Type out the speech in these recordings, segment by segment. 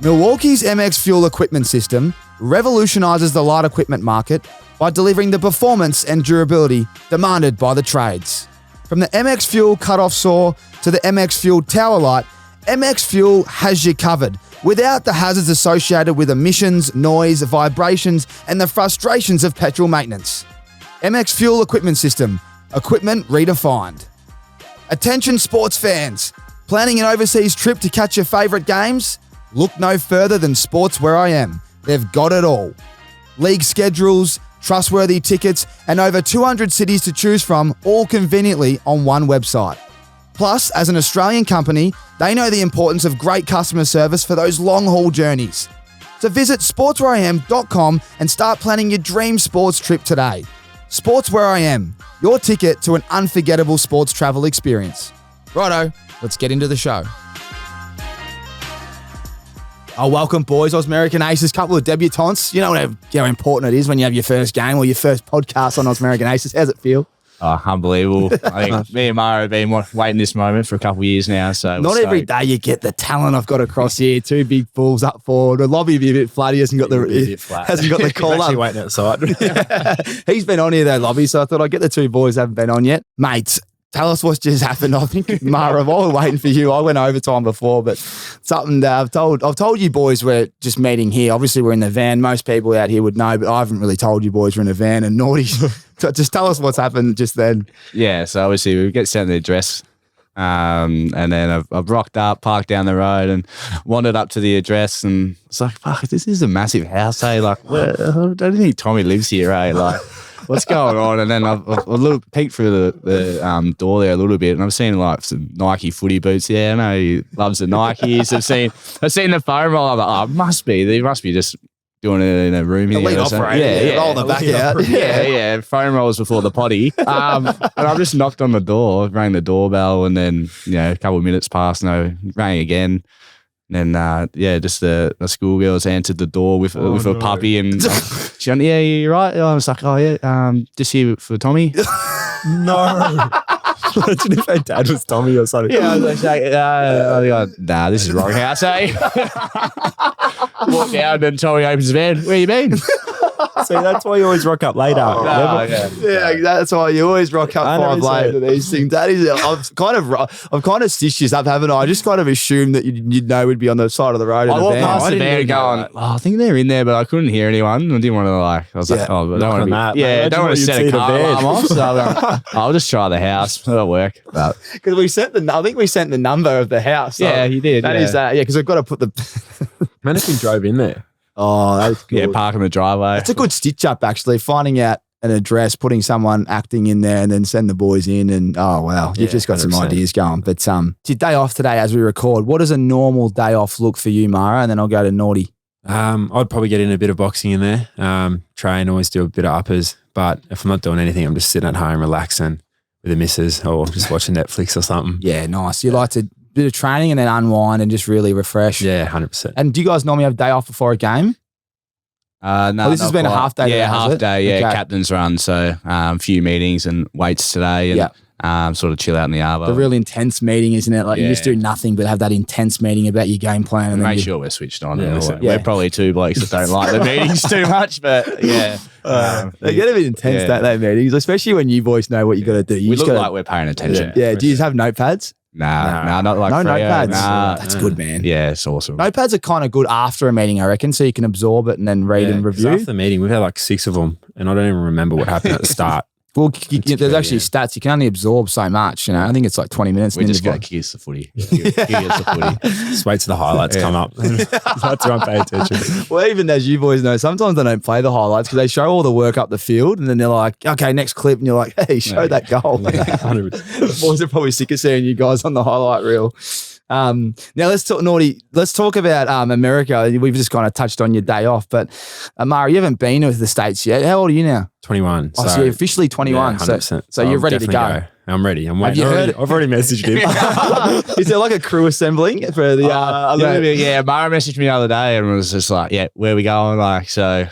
Milwaukee's MX Fuel equipment system revolutionizes the light equipment market by delivering the performance and durability demanded by the trades. From the MX Fuel cut-off saw to the MX Fuel tower light, MX Fuel has you covered without the hazards associated with emissions, noise, vibrations, and the frustrations of petrol maintenance. MX Fuel equipment system, equipment redefined. Attention sports fans, planning an overseas trip to catch your favourite games? Look no further than Sports Where I Am. They've got it all. League schedules, trustworthy tickets, and over 200 cities to choose from, all conveniently on one website. Plus, as an Australian company, they know the importance of great customer service for those long-haul journeys. So visit sportswhereIam.com and start planning your dream sports trip today. Sports Where I Am, your ticket to an unforgettable sports travel experience. Righto, let's get into the show. Oh, welcome, boys. American Aces, couple of debutantes. You know how important it is when you have your first game or your first podcast on American Aces. How's it feel? Oh, unbelievable. I think me and Mara have been waiting this moment for a couple of years now. So not every day you get the talent I've got across here. Two big bulls up forward. The lobby be a bit flat. He hasn't got the call up. Waiting outside. He's been on here though, Lobby. So I thought I'd get the two boys that haven't been on yet. Mates, tell us what's just happened. I think, Mara, while we're waiting for you, I went overtime before, but something that I've told you boys we're just meeting here. Obviously, we're in the van. Most people out here would know, but I haven't really told you boys we're in a van. And Naughty, just tell us what's happened just then. Yeah, so obviously we get sent the address, and then I've rocked up, parked down the road, and wandered up to the address, and it's like, fuck, this is a massive house, hey? Like, I don't think Tommy lives here, eh? Like, what's going on? And then I've peeked through the door there a little bit, and I've seen like some Nike footy boots. Yeah, I know he loves the Nikes. I've seen the foam roll. I'm like, oh, they must be just doing it in a room here. Elite operator. Yeah. Roll the back out. Yeah. Foam rolls before the potty. And I've just knocked on the door, rang the doorbell, and then a couple of minutes passed, and I rang again. And then, just the schoolgirls answered the door with a puppy, and she went, yeah, you're right. I was like, oh, yeah, just here for Tommy. No. Imagine if her dad was Tommy or something. Yeah, I was like, nah, this is the wrong house, eh? Walk down and Tommy opens the van. Where you been? See, that's why you always rock up later. Yeah, that's why you always rock up 5 late to these things. That is, I've kind of stitched this up, haven't I? I just kind of assumed that you'd know we'd be on the side of the road. I walked past the van going, I think they're in there, but I couldn't hear anyone. I didn't want to I was like, I don't want to be, I don't want to set a car alarm off. So I'll just try the house. That'll work. Because I think we sent the number of the house. So yeah, you did. That is that. Yeah, because we've got to put the. Man, if we drove in there. Oh, that's good. Yeah, park in the driveway. It's a good stitch up, actually, finding out an address, putting someone acting in there, and then send the boys in. And oh, wow, you've just got 100%. Some ideas going. But it's your day off today as we record. What does a normal day off look for you, Mara? And then I'll go to Naughty. I'd probably get in a bit of boxing in there. Train, always do a bit of uppers. But if I'm not doing anything, I'm just sitting at home relaxing with the missus or just watching Netflix or something. Yeah, nice. You like to bit of training and then unwind and just really refresh. Yeah, 100%. And do you guys normally have a day off before a game? No, this has been a half day. Yeah, half day. Yeah, okay. Captain's run. So a few meetings and weights today, and sort of chill out in the arvo. The real intense meeting, isn't it? Like you just do nothing but have that intense meeting about your game plan, and make sure we're switched on. We're probably two blokes that don't like the meetings too much, but yeah, they get a bit intense that meetings, especially when you boys know what you got to do. We look like we're paying attention. Yeah. Do you have notepads? Nah, not like no notepads. Nah, that's good, man. Yeah, it's awesome. Notepads are kind of good after a meeting, I reckon, so you can absorb it and then read and review. After the meeting, we've had like 6 of them, and I don't even remember what happened at the start. Well, there's actually stats. You can only absorb so much. I think it's like 20 minutes. We just got to kiss the footy. Just wait till the highlights come up. That's where I pay attention. Well, even as you boys know, sometimes they don't play the highlights because they show all the work up the field, and then they're like, "Okay, next clip," and you're like, "Hey, show that goal." The boys are probably sick of seeing you guys on the highlight reel. Now let's talk Naughty. Let's talk about America. We've just kind of touched on your day off, but Mara, you haven't been to the States yet. How old are you now? 21. Oh, so you're officially 21. Yeah, 100%. So you're ready to go. I'm ready. I'm waiting. I've already messaged him. Is there like a crew assembling for the? A little bit. Yeah, Mara messaged me the other day and was just like, "Yeah, where are we going?" Like, so,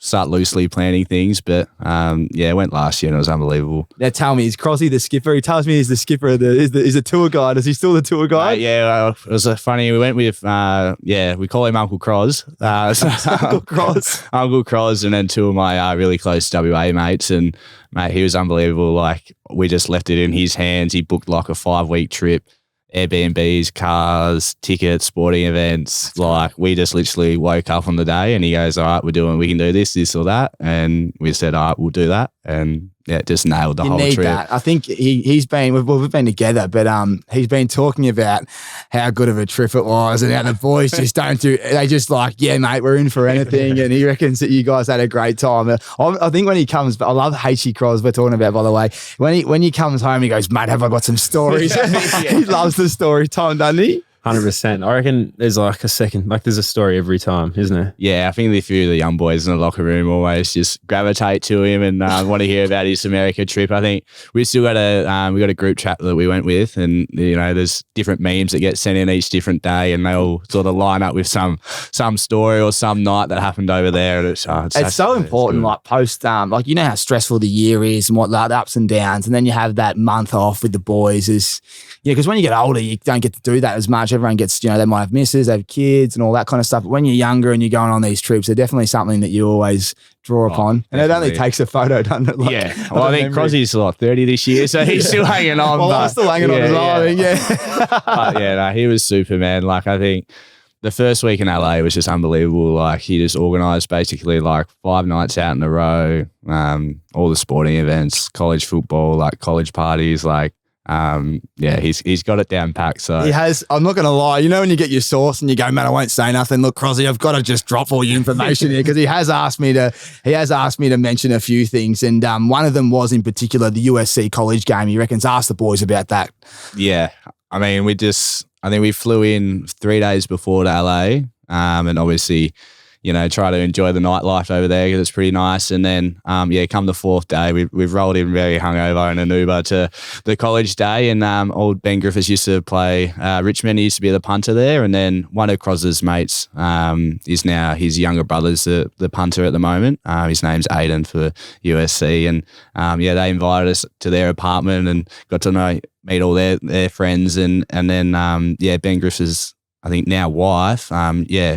start loosely planning things. But it went last year and it was unbelievable. Now tell me, is Crosby the skipper? He tells me he's the skipper. Is the tour guide? Is he still the tour guide? It was funny. We went with we call him Uncle Cros. Uncle Cros. Uncle Cros, and then two of my really close WA mates, and mate, he was unbelievable. Like, we just left it in his hands. He booked like a 5-week trip. Airbnbs, cars, tickets, sporting events. Like, we just literally woke up on the day and he goes, all right, we can do this or that. And we said, all right, we'll do that. And just nailed the whole trip. That. I think we've been together, but he's been talking about how good of a trip it was and how the boys just they just like, yeah, mate, we're in for anything. And he reckons that you guys had a great time. I think when he comes, I love H.E. Cros we're talking about, by the way. When he comes home, he goes, mate, have I got some stories? He loves the story time, doesn't he? 100%. I reckon there's there's a story every time, isn't there? Yeah, I think a few of the young boys in the locker room always just gravitate to him and want to hear about his America trip. I think we still got a group chat that we went with, and there's different memes that get sent in each different day, and they all sort of line up with some story or some night that happened over there. And it's so important, like post, like how stressful the year is and what the ups and downs, and then you have that month off with the boys because when you get older, you don't get to do that as much. Everyone gets, they might have misses, they have kids and all that kind of stuff. But when you're younger and you're going on these trips, they're definitely something that you always draw upon. And it only takes a photo, doesn't it? Well, I think Crosby's like 30 this year, so he's still hanging on. Well, I'm still hanging on as well, I think, But he was super, man. Like, I think the first week in LA was just unbelievable. Like, he just organised basically like 5 nights out in a row, all the sporting events, college football, like college parties, like, he's got it down packed. So he has. I'm not going to lie. When you get your sauce and you go, man, I won't say nothing. Look, Crosby, I've got to just drop all your information here because he has asked me to mention a few things, and one of them was in particular the USC college game. He reckons ask the boys about that. Yeah, I mean, I think we flew in 3 days before to LA, and obviously, try to enjoy the nightlife over there because it's pretty nice. And then, come the 4th day, we've rolled in very hungover in an Uber to the college day. And old Ben Griffiths used to play Richmond. He used to be the punter there. And then one of Cros's mates is now his younger brother's the punter at the moment. His name's Aiden for USC. And they invited us to their apartment and got to meet all their friends. And then, Ben Griffiths, I think now wife,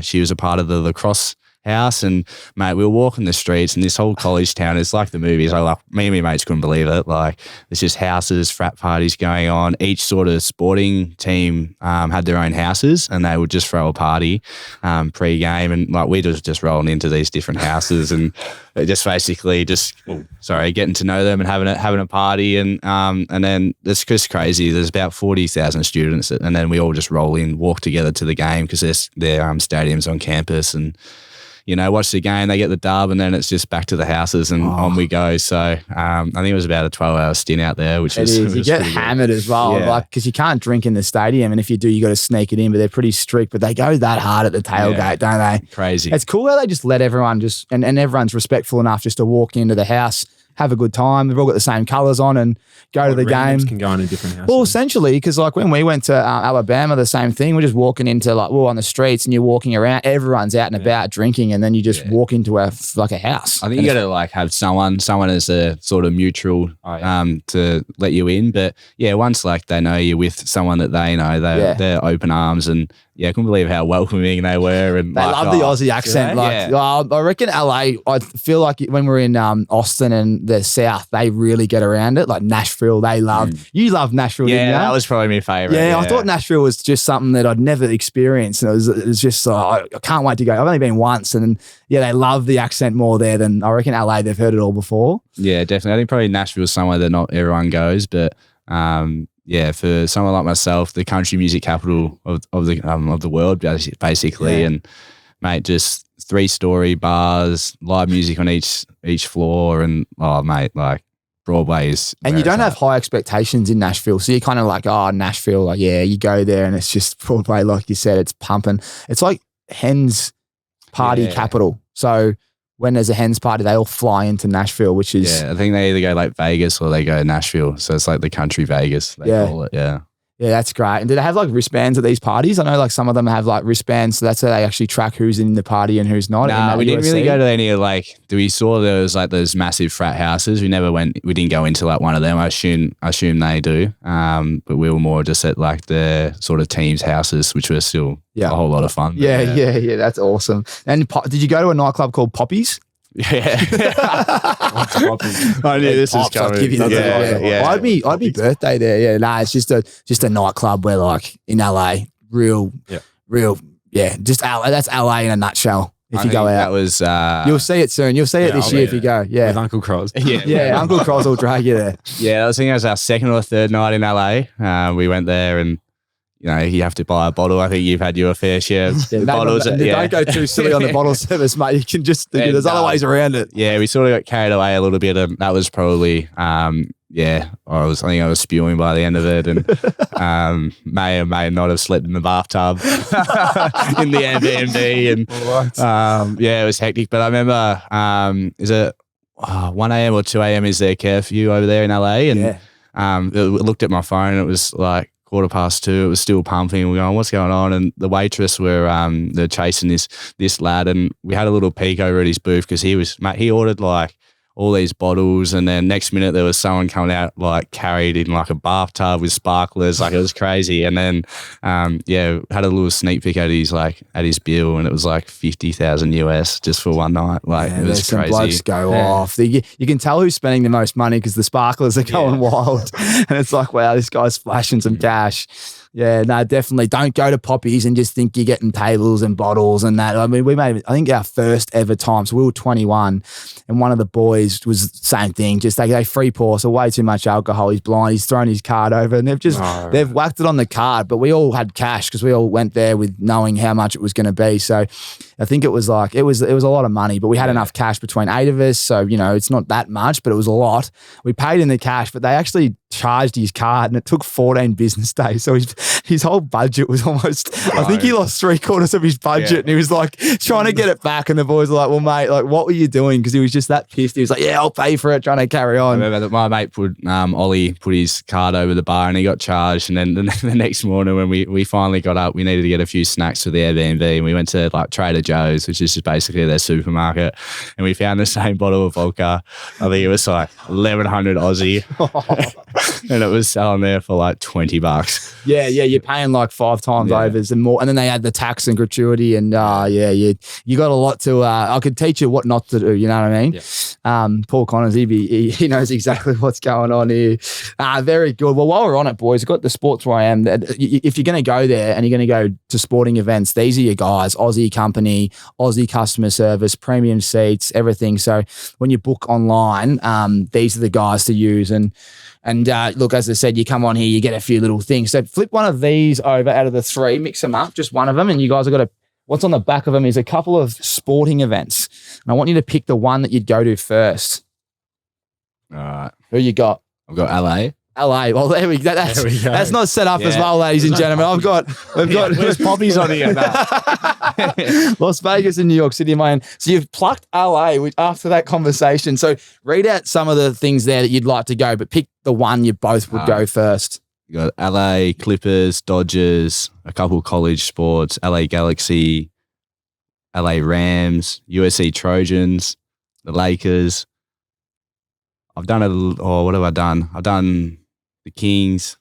she was a part of the lacrosse house, and mate, we were walking the streets and this whole college town is like the movies. Me and my mates couldn't believe it. Like, there's just houses, frat parties going on. Each sort of sporting team had their own houses, and they would just throw a party pre-game, and like we just rolling into these different houses and just basically getting to know them and having a party, and then it's just crazy. There's about 40,000 students, and then we all just roll in, walk together to the game because their stadiums on campus, and watch the game, they get the dub, and then it's just back to the houses and on we go. So I think it was about a 12-hour stint out there, which is you get hammered as well, like because you can't drink in the stadium, and if you do, you got to sneak it in. But they're pretty strict. But they go that hard at the tailgate, don't they? Crazy. It's cool how they just let everyone and everyone's respectful enough just to walk into the house, have a good time. They've all got the same colours on and go to the game. Can go in a different house. Well, essentially, because like when we went to Alabama, the same thing. We're just walking into we're on the streets and you're walking around. Everyone's out and about drinking, and then you just walk into a house. I think you got to have someone as a sort of neutral to let you in. But once they know you're with someone that they know, they're open arms, and I couldn't believe how welcoming they were. And they love the Aussie accent. I reckon LA, I feel like when we're in Austin and the South, they really get around it. Like Nashville, they love. You love Nashville, didn't you? That was probably my favourite. Yeah, I thought Nashville was just something that I'd never experienced. And it was just, I can't wait to go. I've only been once, and they love the accent more there than I reckon LA. They've heard it all before. Yeah, definitely. I think probably Nashville's somewhere that not everyone goes, but for someone like myself, the country music capital of the world, basically, and mate, just 3-story bars, live music on each floor, and Broadway is. And you don't have high expectations in Nashville, so you're kind of like, Nashville, you go there and it's just Broadway, like you said, it's pumping. It's like Hens party capital. So when there's a Hens party, they all fly into Nashville, which is... I think they either go Vegas or they go Nashville. So it's like the country Vegas, they call it, Yeah, that's great. And do they have like wristbands at these parties? I know like some of them have like wristbands, so that's how they actually track who's in the party and who's not. Nah, we didn't really go to any of like. We saw there was like those massive frat houses. We didn't go into like one of them. I assume they do. But we were more just at like the sort of teams' houses, which were still a whole lot of fun. Yeah. That's awesome. And did you go to a nightclub called Poppies? Yeah. I knew this was coming. I'd be birthday there. Yeah, it's just a nightclub where like in LA, just LA. That's LA in a nutshell. If you go out, that was you'll see it soon. You'll see it this year if you go. Yeah, with Uncle Cross. Yeah, Uncle Cross will drag you there. Yeah, I think it was our second or third night in LA. We went there and. You know, you have to buy a bottle. I think you've had your fair share of bottles. Don't go too silly on the bottle service, mate. You can just, there's other ways around it. Yeah, we sort of got carried away a little bit. And that was probably, I think I was spewing by the end of it and may or may not have slept in the bathtub in the Airbnb. And it was hectic. But I remember, is it 1 a.m. or 2 a.m. is there curfew over there in LA? And I looked at my phone and it was like, 2:15. It was still pumping. We're going, what's going on? And the waitress they're chasing this lad, and we had a little peek over at his booth because he ordered like all these bottles, and then next minute there was someone coming out like carried in like a bathtub with sparklers, like it was crazy. And then had a little sneak peek at his bill, and it was like 50,000 US just for one night. Like it was crazy. Some blokes go off. You can tell who's spending the most money because the sparklers are going wild, and it's like, wow, this guy's flashing some cash. Yeah, no, definitely. Don't go to Poppies and just think you're getting tables and bottles and that. I mean, I think our first ever time, so we were 21, and one of the boys was the same thing. Just they free pour, so way too much alcohol. He's blind. He's thrown his card over, and they've whacked it on the card. But we all had cash because we all went there with knowing how much it was going to be. So I think it was a lot of money, but we had enough cash between 8 of us. So it's not that much, but it was a lot. We paid in the cash, but they actually charged his card, and it took 14 business days. So his whole budget was almost, I think he lost 3/4 of his budget, and he was like trying to get it back. And the boys were like, well, mate, like, what were you doing? Because he was just that pissed. He was like, yeah, I'll pay for it, trying to carry on. I remember that my mate Ollie put his card over the bar and he got charged. And then the next morning when we finally got up, we needed to get a few snacks for the Airbnb, and we went to like Trader Joe's, which is just basically their supermarket. And we found the same bottle of vodka. I think it was like 1,100 Aussie. And it was selling there for like $20. Yeah, you're paying like 5 times overs and more, and then they add the tax and gratuity, and you got a lot to. I could teach you what not to do. You know what I mean? Yeah. Paul Connors, he knows exactly what's going on here. Very good. Well, while we're on it, boys, I've got the Sports Where I Am. If you're going to go there and you're going to go to sporting events, these are your guys: Aussie company, Aussie customer service, premium seats, everything. So when you book online, these are the guys to use. And look, as I said, you come on here, you get a few little things. So flip one of these over out of the 3, mix them up, just one of them, and you guys have got what's on the back of them is a couple of sporting events. And I want you to pick the one that you'd go to first. All right. Who you got? I've got LA. LA. Well, there we go. That's not set up as well, ladies and gentlemen. We've got where's Poppies on here? Las Vegas and New York City, man. So you've plucked LA after that conversation. So read out some of the things there that you'd like to go, but pick the one you both would go first. You got LA Clippers, Dodgers, a couple college sports, LA Galaxy, LA Rams, USC Trojans, the Lakers. I've done what have I done? I've done the Kings.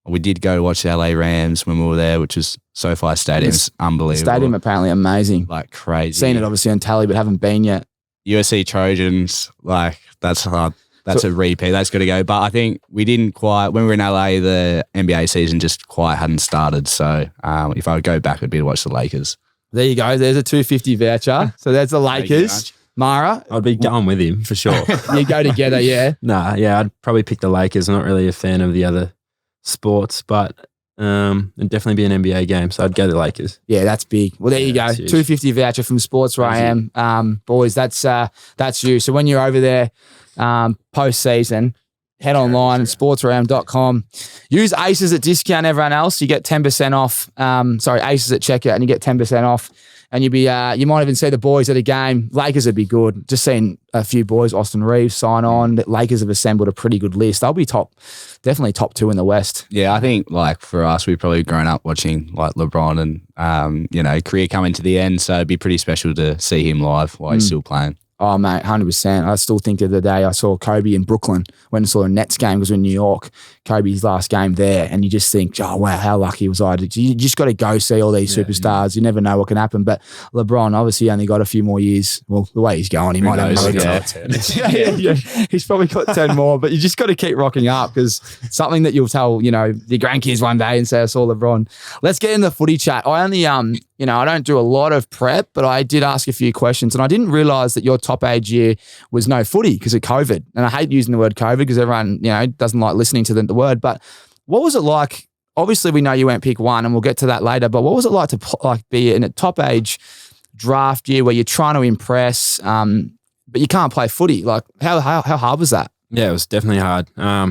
We did go watch the LA Rams when we were there, which is SoFi Stadium. It's unbelievable. Stadium apparently amazing. Like crazy. Seen it obviously on tally, but haven't been yet. USC Trojans, like that's a repeat. That's got to go. But I think we didn't quite, when we were in LA, the NBA season just quite hadn't started. So if I would go back, it'd be to watch the Lakers. There you go. There's a $250 voucher. So there's the Lakers. Mara? I'd be going with him for sure. You go together, yeah? I'd probably pick the Lakers. I'm not really a fan of the other sports, but it'd definitely be an NBA game, so I'd go to the Lakers. Yeah, that's big. Well, there you go. $250 voucher from Sports Where I Am. Boys, that's you. So when you're over there post-season, head online and sportswheream.com. Use Aces at discount, everyone else. You get 10% off. Aces at checkout, and you get 10% off. and you might even see the boys at a game. Lakers would be good. Just seeing a few boys, Austin Reeves sign on. The Lakers have assembled a pretty good list. They'll be definitely top 2 in the West. Yeah, I think like for us, we've probably grown up watching like LeBron and career coming to the end. So it'd be pretty special to see him live while he's still playing. Oh, mate, 100%. I still think of the day I saw Kobe in Brooklyn, went and saw a Nets game because we're in New York, Kobe's last game there, and you just think, oh, wow, how lucky was I? You just got to go see all these superstars. You never know what can happen. But LeBron obviously only got a few more years. Well, the way he's going, he might have another 10. He's probably got 10 more, but you just got to keep rocking up because something that you'll tell, your grandkids one day and say, I saw LeBron. Let's get in the footy chat. I only, I don't do a lot of prep, but I did ask a few questions and I didn't realize that your top age year was no footy because of COVID. And I hate using the word COVID because everyone, doesn't like listening to the word. But what was it like? Obviously, we know you went pick 1 and we'll get to that later, but what was it like to be in a top age draft year where you're trying to impress, but you can't play footy? Like how hard was that? Yeah, it was definitely hard.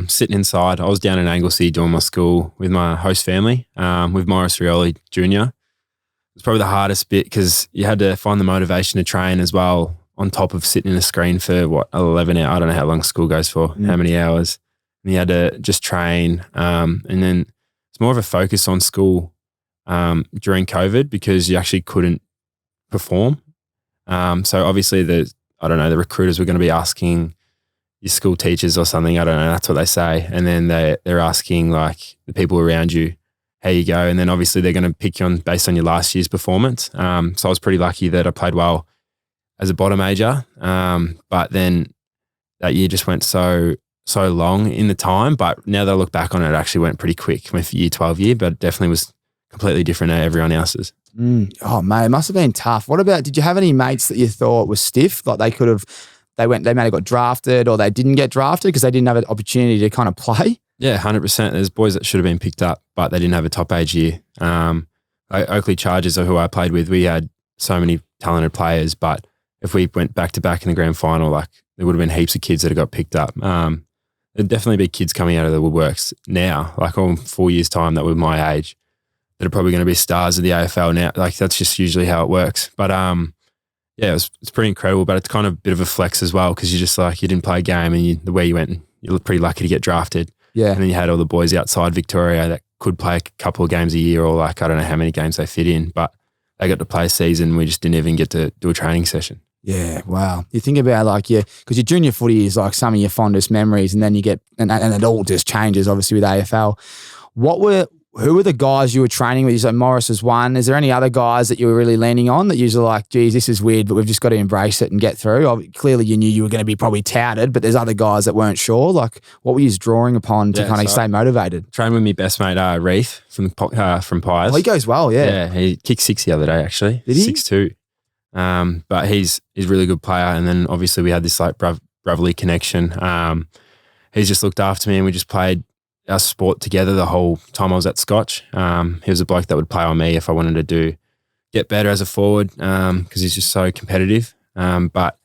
Sitting inside, I was down in Anglesea doing my school with my host family, with Morris Rioli Jr. It was probably the hardest bit because you had to find the motivation to train as well on top of sitting in a screen for 11 hours. I don't know how long school goes for, how many hours. And you had to just train. And then it's more of a focus on school during COVID because you actually couldn't perform. So obviously the recruiters were going to be asking your school teachers or something. I don't know. That's what they say. And then they're asking like the people around you, how you go. And then obviously they're going to pick you on based on your last year's performance. So I was pretty lucky that I played well as a bottom major. But then that year just went so long in the time. But now that I look back on it, it actually went pretty quick with year 12 year, but it definitely was completely different to everyone else's. Oh, mate, it must have been tough. What about, did you have any mates that you thought were stiff? Like they may have got drafted or they didn't get drafted because they didn't have an opportunity to kind of play? Yeah, 100%. There's boys that should have been picked up, but they didn't have a top age year. Oakley Chargers, who I played with, we had so many talented players, but if we went back to back in the grand final, like there would have been heaps of kids that have got picked up. There'd definitely be kids coming out of the woodworks now, like in 4 years' time that were my age, that are probably going to be stars of the AFL now. Like that's just usually how it works. But yeah, it's pretty incredible, but it's kind of a bit of a flex as well because you just like, you didn't play a game and the way you went, you were pretty lucky to get drafted. Yeah. And then you had all the boys outside Victoria that could play a couple of games a year or like, I don't know how many games they fit in, but they got to play a season. We just didn't even get to do a training session. Yeah, wow. You think about like, because your junior footy is like some of your fondest memories and then you get, and it all just changes obviously with AFL. Who were the guys you were training with? You said Morris was one. Is there any other guys that you were really leaning on that you were like, geez, this is weird, but we've just got to embrace it and get through? Clearly you knew you were going to be probably touted, but there's other guys that weren't sure. Like what were you drawing upon to kind of stay motivated? Trained with me best mate, Reef from Pies. Oh, he goes well, yeah. Yeah, he kicked 6 the other day actually. Did he? 6'2". But he's a really good player. And then obviously we had this like brotherly connection. He's just looked after me and we just played our sport together the whole time I was at Scotch. He was a bloke that would play on me if I wanted to get better as a forward because he's just so competitive. But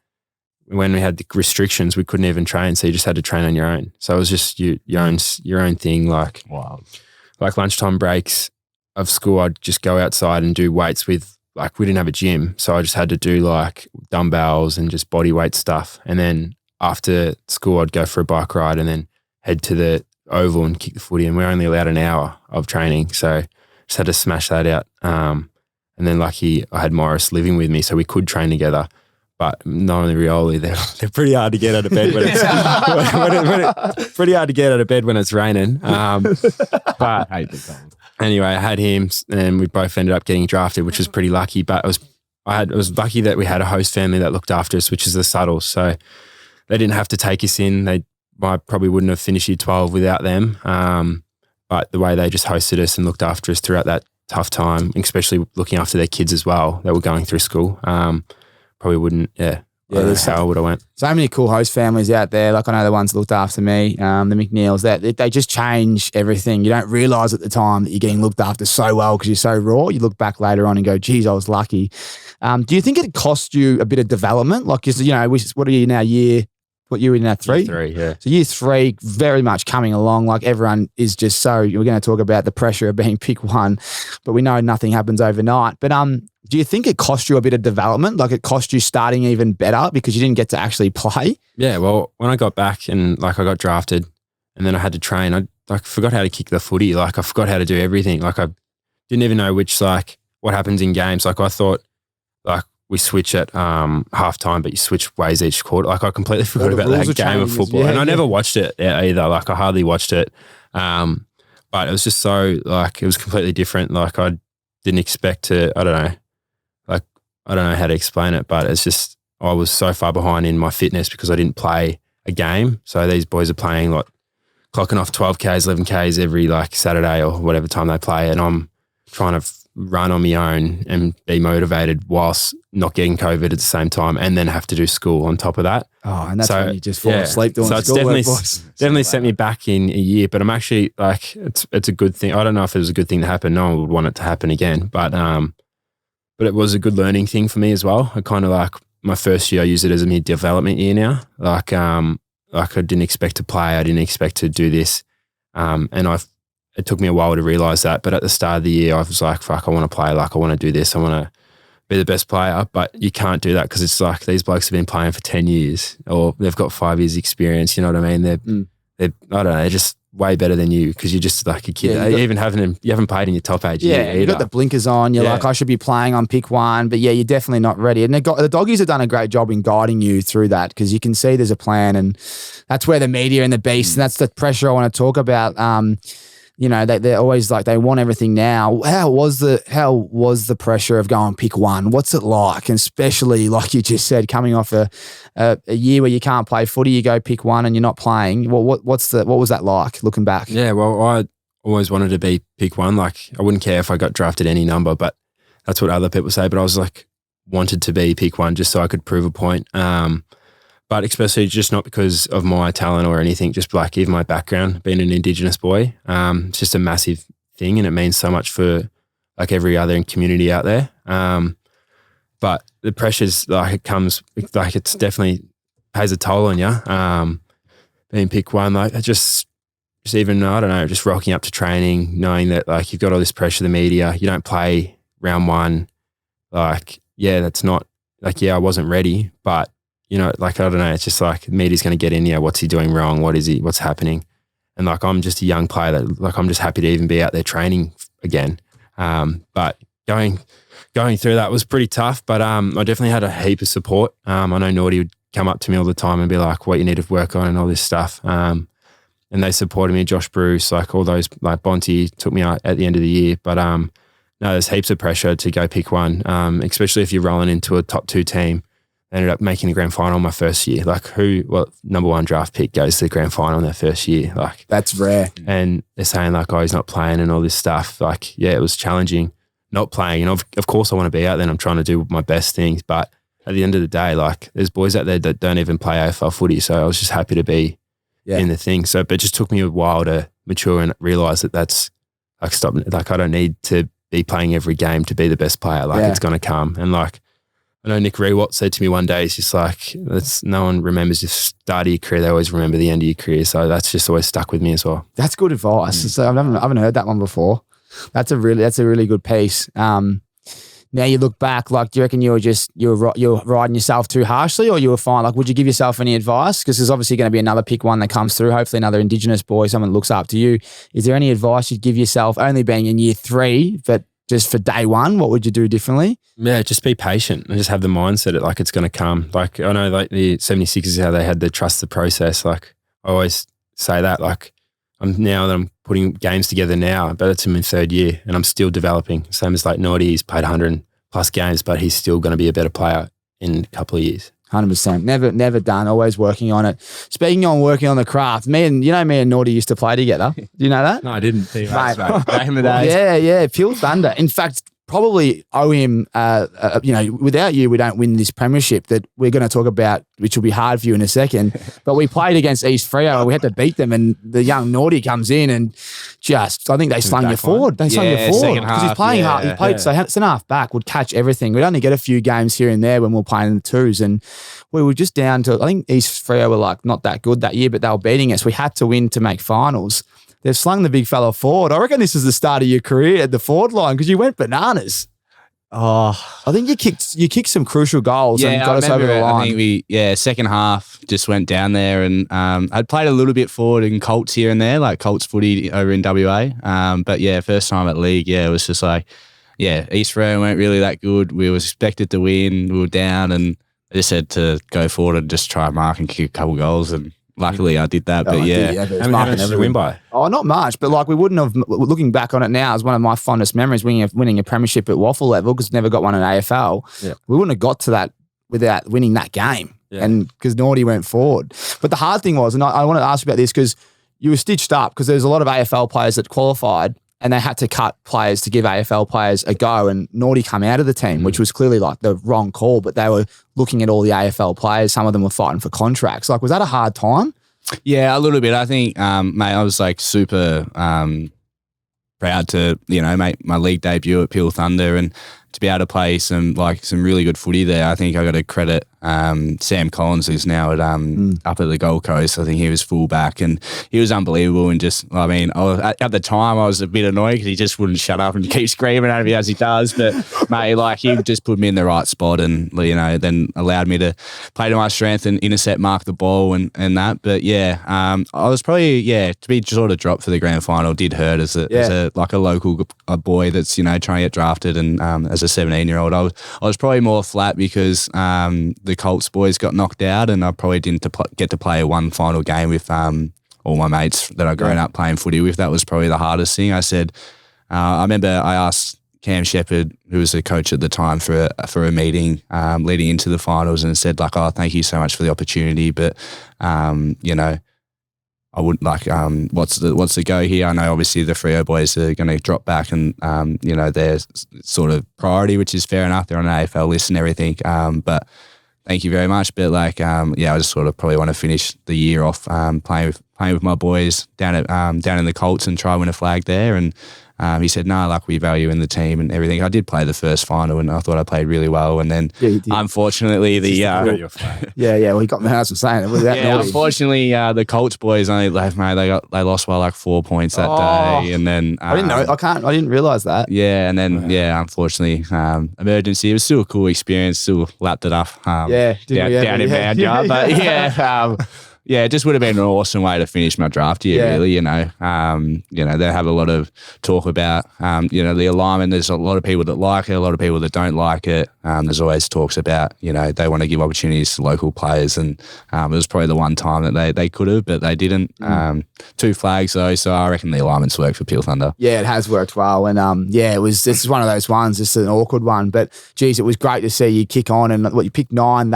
when we had the restrictions, we couldn't even train, so you just had to train on your own. So it was just your own thing. Like like lunchtime breaks of school, I'd just go outside and do weights with. Like we didn't have a gym, so I just had to do like dumbbells and just body weight stuff. And then after school, I'd go for a bike ride and then head to the oval and kick the footy. And we're only allowed an hour of training, so just had to smash that out. And then lucky I had Morris living with me, so we could train together. But not only Rioli, they're pretty hard to get out of bed when it's pretty hard to get out of bed when it's raining. But anyway, I had him, and we both ended up getting drafted, which was pretty lucky. But it was lucky that we had a host family that looked after us, which is the Suttles. So they didn't have to take us in. I probably wouldn't have finished year 12 without them. But the way they just hosted us and looked after us throughout that tough time, especially looking after their kids as well that were going through school, probably wouldn't, that's how I would have went. So many cool host families out there. Like I know the ones that looked after me, the McNeils, they just change everything. You don't realise at the time that you're getting looked after so well because you're so raw. You look back later on and go, geez, I was lucky. Do you think it cost you a bit of development? Like, what are you now, year What year were you in at 3? Year 3, yeah. So year 3, very much coming along. Like everyone is just so, we're going to talk about the pressure of being pick 1, but we know nothing happens overnight. But do you think it cost you a bit of development? Like it cost you starting even better because you didn't get to actually play? Yeah, well, when I got back and like I got drafted and then I had to train, I like forgot how to kick the footy. Like I forgot how to do everything. Like I didn't even know what happens in games. Like I thought like we switch at halftime, but you switch ways each quarter. Like I completely forgot about that game of football. And I never watched it either. Like I hardly watched it. But it was just so like, it was completely different. Like I didn't expect to, I don't know how to explain it, but it's just, I was so far behind in my fitness because I didn't play a game. So these boys are playing like clocking off 12Ks, 11Ks every like Saturday or whatever time they play. And I'm trying to run on my own and be motivated whilst not getting COVID at the same time and then have to do school on top of that. Oh, and that's when you just fall asleep doing school. So it's definitely sent me back in a year, but I'm actually like, it's a good thing. I don't know if it was a good thing to happen. No one would want it to happen again, but it was a good learning thing for me as well. I kind of like my first year, I use it as a mid-development year now. Like I didn't expect to play. I didn't expect to do this. It took me a while to realize that. But at the start of the year, I was like, fuck, I want to play. Like I want to do this. I want to be the best player. But you can't do that because it's like these blokes have been playing for 10 years or they've got 5 years experience. You know what I mean? They're I don't know, they're just way better than you because you're just like a kid. Yeah, you haven't played in your top age yet. Yeah, you've got the blinkers on. You're like, I should be playing on pick 1. But yeah, you're definitely not ready. And the doggies have done a great job in guiding you through that because you can see there's a plan. And that's where the media and the beast, and that's the pressure I want to talk about. They're always like, they want everything now. How was the pressure of going pick 1? What's it like? And especially like you just said, coming off a year where you can't play footy, you go pick 1 and you're not playing. What was that like looking back? Yeah, well, I always wanted to be pick 1. Like I wouldn't care if I got drafted any number, but that's what other people say. But I was like, wanted to be pick 1 just so I could prove a point. But especially just not because of my talent or anything, just like even my background, being an Indigenous boy, it's just a massive thing and it means so much for like every other community out there. But the pressures, like it comes, like it's definitely pays a toll on you. Being pick 1, like just even, I don't know, just rocking up to training, knowing that like you've got all this pressure, the media, you don't play round 1. Like, yeah, that's not like, yeah, I wasn't ready, but like, I don't know, it's just like the media's going to get in here. What's he doing wrong? What's happening? And like, I'm just a young player that like, I'm just happy to even be out there training again. But going through that was pretty tough, but I definitely had a heap of support. I know Naughty would come up to me all the time and be like, what you need to work on and all this stuff. And they supported me, Josh Bruce, like all those, like Bonty took me out at the end of the year. But no, there's heaps of pressure to go pick 1, especially if you're rolling into a top 2 team. I ended up making the grand final my first year. Like number 1 draft pick goes to the grand final in their first year. Like that's rare. And they're saying like, oh, he's not playing and all this stuff. Like, yeah, it was challenging not playing. And of course I want to be out there and I'm trying to do my best things. But at the end of the day, like there's boys out there that don't even play AFL footy. So I was just happy to be in the thing. So, but it just took me a while to mature and realize that that's like, stop. Like I don't need to be playing every game to be the best player. Like it's going to come. And like, I know Nick Rewalt said to me one day, he's just like, no one remembers the start of your career. They always remember the end of your career. So that's just always stuck with me as well. That's good advice. So I haven't heard that one before. That's a really good piece. Now you look back, like, do you reckon you were riding yourself too harshly, or you were fine? Like, would you give yourself any advice? Because there's obviously going to be another pick 1 that comes through, hopefully another Indigenous boy, someone that looks up to you. Is there any advice you'd give yourself, only being in year 3, but just for day 1, what would you do differently? Yeah, just be patient and just have the mindset that like it's going to come. Like I know like the 76ers, how they had to trust the process. Like I always say that, like I'm putting games together now, but it's in my 3rd year and I'm still developing. Same as like Naughty, he's played 100 plus games, but he's still going to be a better player in a couple of years. 100%. Never done. Always working on it. Speaking on working on the craft, me and Naughty used to play together. Do you know that? No, I didn't. Back in the day. Yeah. Pure Thunder. In fact, probably owe him, without you, we don't win this premiership that we're going to talk about, which will be hard for you in a second. But we played against East Freo and we had to beat them, and the young Naughty comes in and I think they slung you forward. They slung you forward because he's playing hard. He played so centre half back, would catch everything. We'd only get a few games here and there when we were playing in the twos, and we were just down to, I think East Freo were like not that good that year, but they were beating us. We had to win to make finals. They've slung the big fella forward. I reckon this is the start of your career at the forward line because you went bananas. Oh, I think you kicked some crucial goals and got us over the line. I think second half just went down there, and I'd played a little bit forward in Colts here and there, like Colts footy over in WA. But first time at league, it was just like, East Freo weren't really that good. We were expected to win. We were down, and I just had to go forward and just try and mark and kick a couple goals, and luckily I did that. How many did you win by? Oh, not much, but like we wouldn't have. Looking back on it now, is one of my fondest memories winning a premiership at Waffle level because never got one in AFL. Yeah. We wouldn't have got to that without winning that game, and because Naughty went forward. But the hard thing was, and I wanted to ask you about this because you were stitched up because there's a lot of AFL players that qualified and they had to cut players to give AFL players a go, and Naughty come out of the team, which was clearly like the wrong call, but they were looking at all the AFL players. Some of them were fighting for contracts. Like, was that a hard time? Yeah, a little bit. I think, mate, I was like super proud to, make my league debut at Peel Thunder and to be able to play some really good footy there. I think I got to credit Sam Collins, who's now at up at the Gold Coast. I think he was fullback and he was unbelievable. And just, at the time I was a bit annoyed because he just wouldn't shut up and keep screaming at me as he does. But mate, he just put me in the right spot and then allowed me to play to my strength and intercept, mark the ball and that. But I was probably to be sort of dropped for the grand final did hurt as a local boy that's trying to get drafted and as a 17-year-old, I was probably more flat because the Colts boys got knocked out, and I probably didn't get to play one final game with all my mates that I'd grown up playing footy with. That was probably the hardest thing. I said, I remember I asked Cam Shepherd, who was the coach at the time, for a meeting leading into the finals, and said thank you so much for the opportunity, but I wouldn't what's the go here? I know obviously the Freo boys are going to drop back and, their sort of priority, which is fair enough. They're on an AFL list and everything. But thank you very much. But I just sort of probably want to finish the year off playing with my boys down in the Colts and try and win a flag there. And he said, no, we value in the team and everything. I did play the first final and I thought I played really well. And then unfortunately he got me out of saying it. Unfortunately the Colts boys only left, mate. They lost by 4 points that day. And then I didn't know. I didn't realise that. Yeah, and then unfortunately emergency. It was still a cool experience. Still lapped it up. Down in Mount. But it just would have been an awesome way to finish my draft year, really, they have a lot of talk about, the alignment. There's a lot of people that like it, a lot of people that don't like it. There's always talks about, they want to give opportunities to local players, and it was probably the one time that they could have, but they didn't. 2 flags though, so I reckon the alignments worked for Peel Thunder. Yeah, it has worked well, and this is one of those ones. It's an awkward one, but geez, it was great to see you kick on, and you picked 9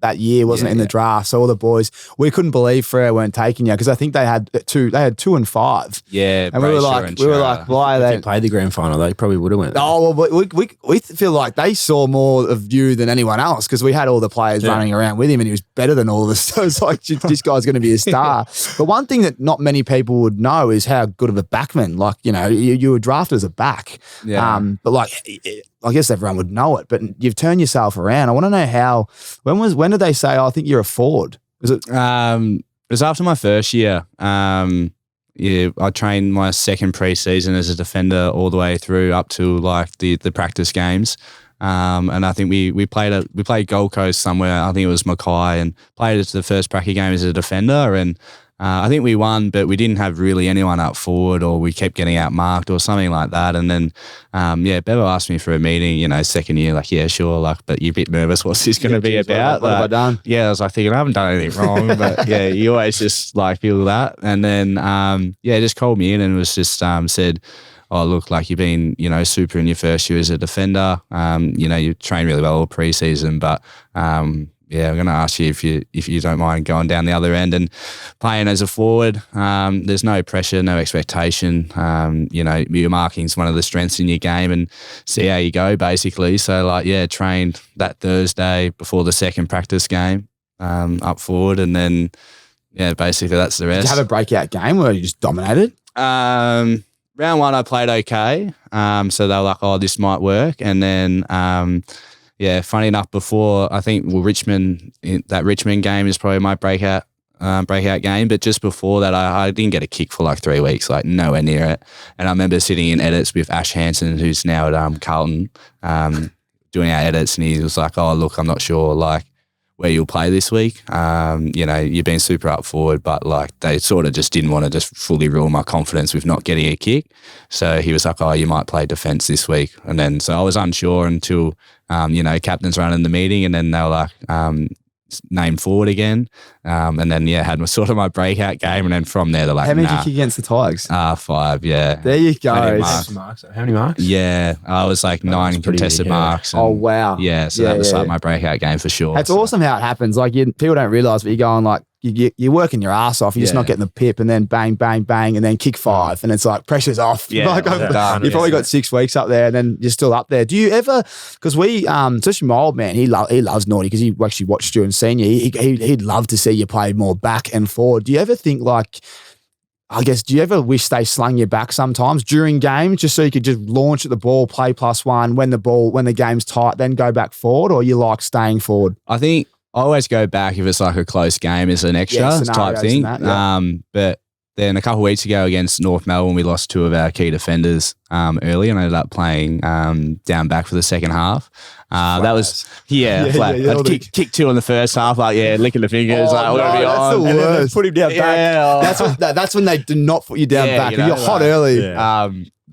that year, wasn't it, in the draft? So all the boys, we couldn't believe Freo weren't taking you because I think they had 2 and 5. Yeah, and we were like, why are they? If you played the grand final, they probably would have went. Oh well, we feel like they saw more of you than anyone else because we had all the players running around with him and he was better than all of us. So it's like this guy's going to be a star. But one thing that not many people would know is how good of a backman. You were drafted as a back. Yeah. But I guess everyone would know it, but you've turned yourself around. I want to know how. When did they say, I think you're a forward? Was it? It was after my first year. I trained my second pre-season as a defender all the way through up to the practice games. And I think we played Gold Coast somewhere. I think it was Mackay, and played the first practice game as a defender. And I think we won, but we didn't have really anyone up forward, or we kept getting outmarked or something like that. And then, Bevo asked me for a meeting, second year, sure, but you're a bit nervous. What's this going to be about? What have I done? Yeah, I was thinking, I haven't done anything wrong, but you always just feel that. And then, just called me in and was just said, oh, look, you've been, super in your first year as a defender. You trained really well all pre-season, but I'm going to ask you if you don't mind going down the other end and playing as a forward. There's no pressure, no expectation. Your marking's one of the strengths in your game, and see how you go, basically. So, trained that Thursday before the second practice game up forward, and then, basically that's the rest. Did you have a breakout game where you just dominated? Round one, I played okay. So they were like, "Oh, this might work," and then. Funny enough, before I think that Richmond game is probably my breakout game. But just before that, I didn't get a kick for like 3 weeks, like nowhere near it. And I remember sitting in edits with Ash Hansen, who's now at Carlton, doing our edits, and he was like, "Oh, look, I'm not sure like where you'll play this week. You've been super up forward, but like they sort of just didn't want to just fully rule my confidence with not getting a kick." So he was like, "Oh, you might play defence this week." And then so I was unsure until captain's running the meeting, and then they were like, named forward again. And then, had my breakout game. And then from there, they're like, how many did you kick against the Tigers? 5, yeah. There you go. How many marks? Yeah, I was like 9 contested marks. Oh, wow. Yeah, so that was like my breakout game for sure. It's awesome how it happens. Like people don't realise, but you're going like, you're working your ass off. You're just not getting the pip, and then bang, bang, bang, and then kick 5, and it's like pressure's off. Yeah, you've probably got 6 weeks up there, and then you're still up there. Do you ever? Because we, especially my old man, he loves Naughty because he actually watched you in senior. He'd love to see you play more back and forward. Do you ever think like? I guess, do you ever wish they slung you back sometimes during games just so you could just launch at the ball, play +1 when the game's tight, then go back forward, or you like staying forward? I think I always go back if it's like a close game as an extra type thing. But then a couple of weeks ago against North Melbourne, we lost 2 of our key defenders early, and I ended up playing down back for the second half. That was flat. I'd kick 2 in the first half, licking the fingers. That's the worst. And then put him down back. That's when they do not put you down back. You're hot early. Yeah.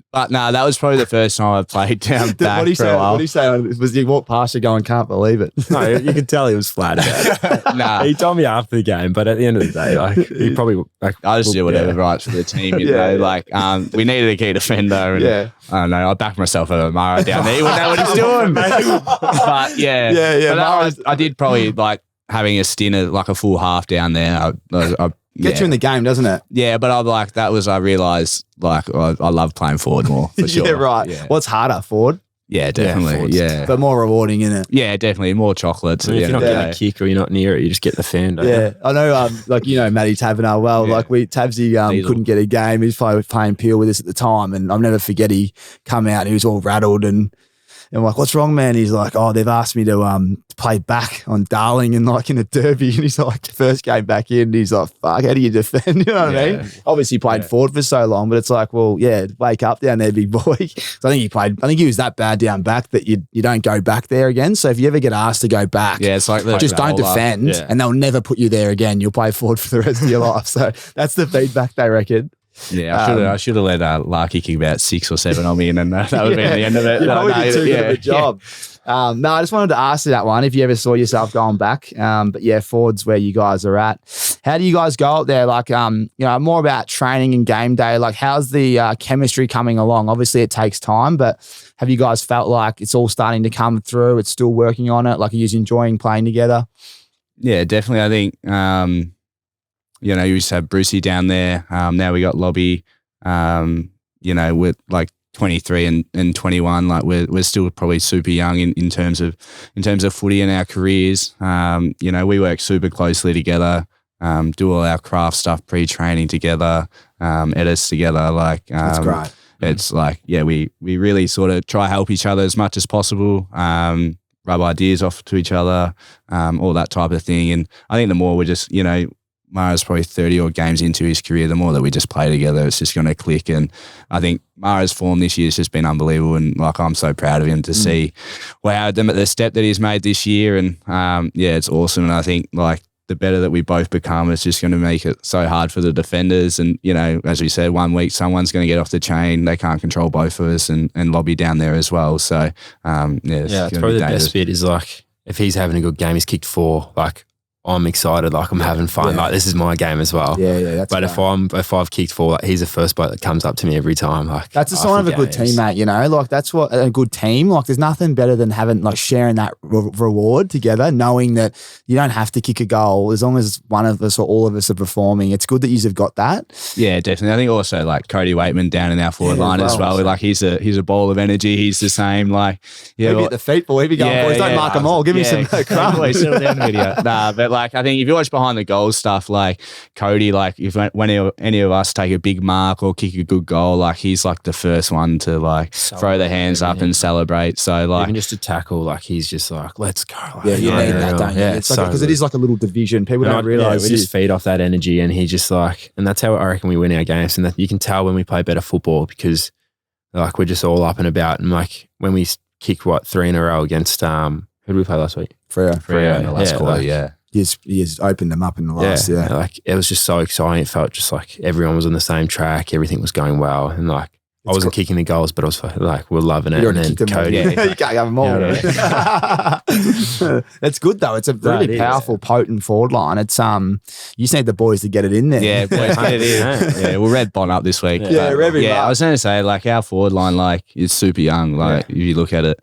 But no, that was probably the first time I played down back for a while. What did he say? Was he walked past you going, "Can't believe it"? No, you could tell he was flat about it. Nah. He told me after the game, but at the end of the day, he probably I just do whatever right for the team. We needed a key defender, and I don't know. I backed myself over Mara down there. He wouldn't know what he's doing. But I did probably like having a stint at like a full half down there. I Gets you in the game, doesn't it? Yeah, but I realised like I love playing forward more for sure. Yeah, right. Yeah. What's harder, forward? Yeah, definitely. Yeah, but more rewarding, isn't it? Yeah, definitely more chocolates. I mean, if you're not getting a kick or you're not near it, you just get the fan. Don't you? I know. Matty Taverner well. Yeah. Tabsy couldn't get a game. He was playing Peel with us at the time, and I'll never forget he come out. He was all rattled and. And I'm like, "What's wrong, man?" He's like, "Oh, they've asked me to play back on Darling and like in a derby." And he's like, first game back in, he's like, "Fuck, how do you defend?" You know what I mean? Obviously played forward for so long, but it's like, well, wake up down there, big boy. So I think he was that bad down back that you don't go back there again. So if you ever get asked to go back, it's like just don't defend, and they'll never put you there again. You'll play forward for the rest of your life. So that's the feedback they reckon. Yeah, I should have let Larky kick about 6 or 7 on me, and then that would have been the end of it. You did too good of a job. I just wanted to ask you that one, if you ever saw yourself going back. But forward's where you guys are at. How do you guys go up there? Like, more about training and game day. Like, how's the chemistry coming along? Obviously, it takes time, but have you guys felt like it's all starting to come through? It's still working on it? Like, are you enjoying playing together? Yeah, definitely. I think, you used to have Brucey down there. Now we got Lobby, with like 23 and 21. Like we're still probably super young in terms of footy in our careers. We work super closely together, do all our craft stuff pre-training together, edits together. Like, that's great. It's like, we really sort of try help each other as much as possible. Rub ideas off to each other, all that type of thing. And I think the more we're just, Mara's probably 30 odd games into his career, the more that we just play together, it's just going to click. And I think Mara's form this year has just been unbelievable. And like, I'm so proud of him to see, the step that he's made this year. And it's awesome. And I think like the better that we both become, it's just going to make it so hard for the defenders. And, as we said, 1 week, someone's going to get off the chain. They can't control both of us and Lobby down there as well. So, it's probably the best bit is like, if he's having a good game, he's kicked 4, like, I'm excited, like I'm having fun, like this is my game as well. That's but if I've kicked 4, like, he's the first bloke that comes up to me every time. Like that's a sign of a good teammate, you know. Like that's what a good team. Like there's nothing better than having like sharing that reward together, knowing that you don't have to kick a goal as long as one of us or all of us are performing. It's good that you've got that. Yeah, definitely. I think also like Cody Waitman down in our forward line as well. Like he's a ball of energy. He's the same. Like maybe at the feet, boy. Be going, boys. Don't mark them all. Give me some crumb. Settle down the video. Nah, but like I think if you watch behind the goals stuff, like Cody, like if when any of us take a big mark or kick a good goal, like he's like the first one to like throw their hands up and celebrate. So like even just to tackle, like he's just like, let's go. Like, you need that, don't you? It's like because it is like a little division. People don't realize we just feed off that energy, and he just like, and that's how I reckon we win our games. And that you can tell when we play better football because like we're just all up and about. And like when we kick 3 in a row against who did we play last week? Freo in the last quarter, He has opened them up in the last, like it was just so exciting. It felt just like everyone was on the same track. Everything was going well. And like, I wasn't kicking the goals, but I was like, we're loving it. And then Cody. You can't have them all. It's good though. It's a really powerful, potent forward line. It's you just need the boys to get it in there. Yeah, boys, get it in. Yeah, we'll rev Bon up this week. I was going to say like our forward line like is super young. Like if you look at it,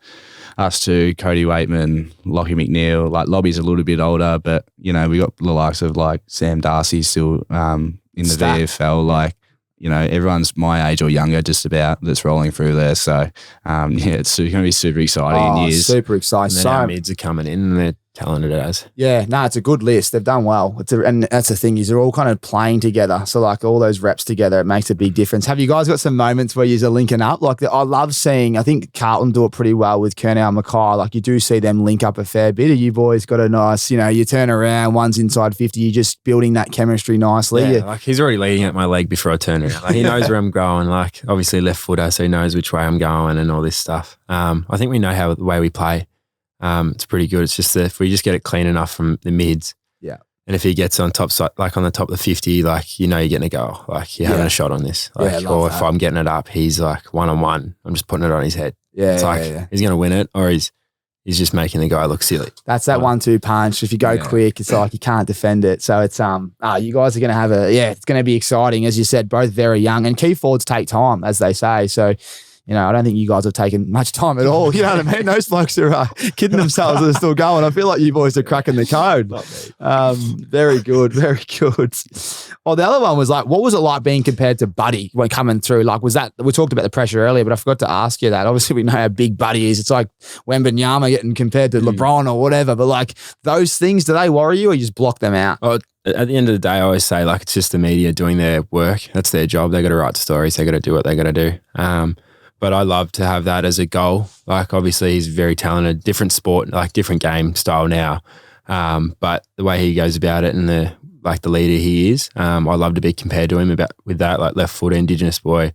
us two, Cody Waitman, Lockie McNeil, like Lobby's a little bit older, but you know, we got the likes of like Sam Darcy still in the VFL. Like, you know, everyone's my age or younger just about that's rolling through there. So it's going to be super exciting in years. Super exciting. And then our mids are coming in and they're talented as. Yeah, no, it's a good list. They've done well. And that's the thing is they're all kind of playing together. So like all those reps together, it makes a big difference. Have you guys got some moments where you're linking up? Like I love seeing, I think Carlton do it pretty well with Kernow and Mackay. Like you do see them link up a fair bit. You boys got a nice, you know, you turn around, one's inside 50, you're just building that chemistry nicely. Yeah, like he's already leading at my leg before I turn around. Like he knows where I'm going. Like obviously left footer, so he knows which way I'm going and all this stuff. I think we know the way we play. It's pretty good. It's just that if we just get it clean enough from the mids, and if he gets on top, like on the top of the 50, like you know you're getting a goal, like you're having a shot on this. Like, or if I'm getting it up, he's like 1-on-1. I'm just putting it on his head. It's he's gonna win it, or he's just making the guy look silly. That's that 1-2 punch. If you go quick, it's like you can't defend it. So it's you guys are gonna have it's gonna be exciting, as you said, both very young, and key forwards take time, as they say. So. You know, I don't think you guys have taken much time at all. You know what I mean? Those blokes are kidding themselves and they're still going. I feel like you boys are cracking the code. Very good, very good. Well, the other one was like, what was it like being compared to Buddy when coming through? Like, was that, we talked about the pressure earlier, but I forgot to ask you that. Obviously, we know how big Buddy is. It's like Wembanyama getting compared to LeBron or whatever. But like those things, do they worry you or you just block them out? Well, at the end of the day, I always say like it's just the media doing their work. That's their job. They got to write stories. They got to do what they got to do. But I love to have that as a goal. Like obviously he's very talented, different sport, like different game style now. But the way he goes about it and the leader he is, I love to be compared to him with that, like left foot Indigenous boy.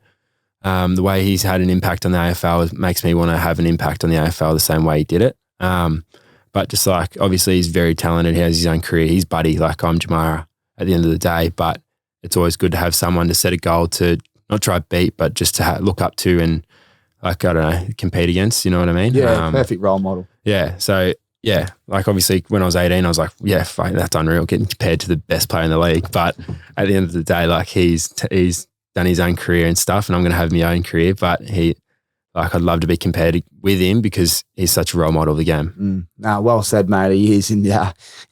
The way he's had an impact on the AFL makes me want to have an impact on the AFL the same way he did it. But just like, obviously he's very talented. He has his own career. He's Buddy, like I'm Jamarra at the end of the day. But it's always good to have someone to set a goal to not try to beat, but just to look up to and like, I don't know, compete against, you know what I mean? Yeah, perfect role model. Yeah. So, yeah, like obviously when I was 18, I was like, yeah, fine, that's unreal, getting compared to the best player in the league. But at the end of the day, like he's done his own career and stuff, and I'm going to have my own career. But I'd love to be compared with him because he's such a role model of the game. Well said, mate. He is, and he's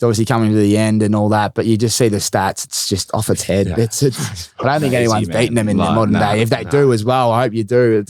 obviously coming to the end and all that. But you just see the stats; it's just off its head. Yeah. I don't think anyone's beaten him in the modern day. If they do as well, I hope you do.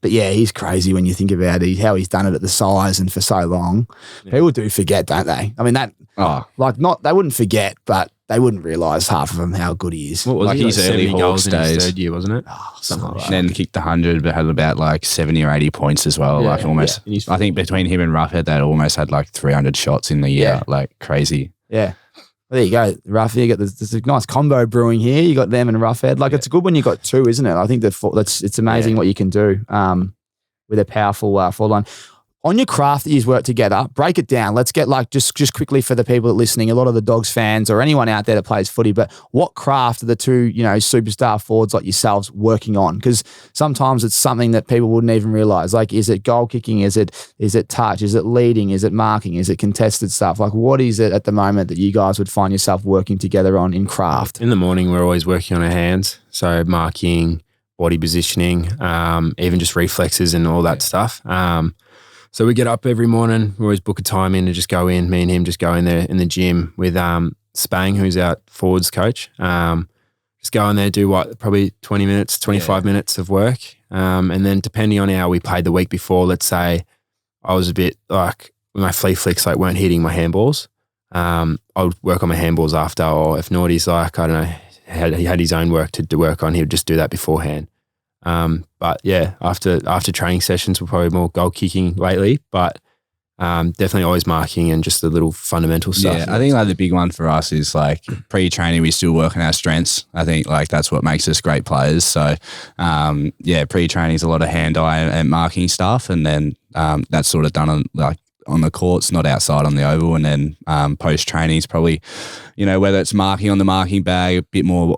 But yeah, he's crazy when you think about it. How he's done it at the size and for so long. Yeah. People do forget, don't they? I mean, they wouldn't forget, but they wouldn't realise half of them how good he is. What was like his early Hawks days in his third year, wasn't it? Something like that. And then kicked 100, but had about like 70 or 80 points as well. Like almost, I think between him and Roughhead, they almost had like 300 shots in the year. Like crazy. Yeah. Well, there you go, Roughhead. You got there's a nice combo brewing here. You got them and Roughhead. Like it's good when you got two, isn't it? I think it's amazing what you can do with a powerful forward line. On your craft that you've worked together, break it down. Let's get like just quickly for the people that are listening, a lot of the Dogs fans or anyone out there that plays footy, but what craft are the two, superstar forwards like yourselves working on? Because sometimes it's something that people wouldn't even realize. Like, is it goal kicking? Is it touch? Is it leading? Is it marking? Is it contested stuff? Like, what is it at the moment that you guys would find yourself working together on in craft? In the morning, we're always working on our hands. So marking, body positioning, even just reflexes and all that stuff. So we get up every morning, we always book a time in to just go in, me and him just go in there in the gym with Spang, who's our forwards coach. Just go in there, do probably 20 minutes, 25 minutes of work. And then depending on how we played the week before, let's say I was a bit like my flea flicks weren't hitting my handballs. I would work on my handballs after, or if Naughty's like, I don't know, he had his own work to work on, he would just do that beforehand. But yeah, after training sessions, we're probably more goal kicking lately, but definitely always marking and just the little fundamental stuff. Yeah, I think like the big one for us is like pre-training, we still work on our strengths. I think like that's what makes us great players. So pre-training is a lot of hand-eye and marking stuff, and then that's sort of done on the courts, not outside on the oval. And then post-training is probably, whether it's marking on the marking bag, a bit more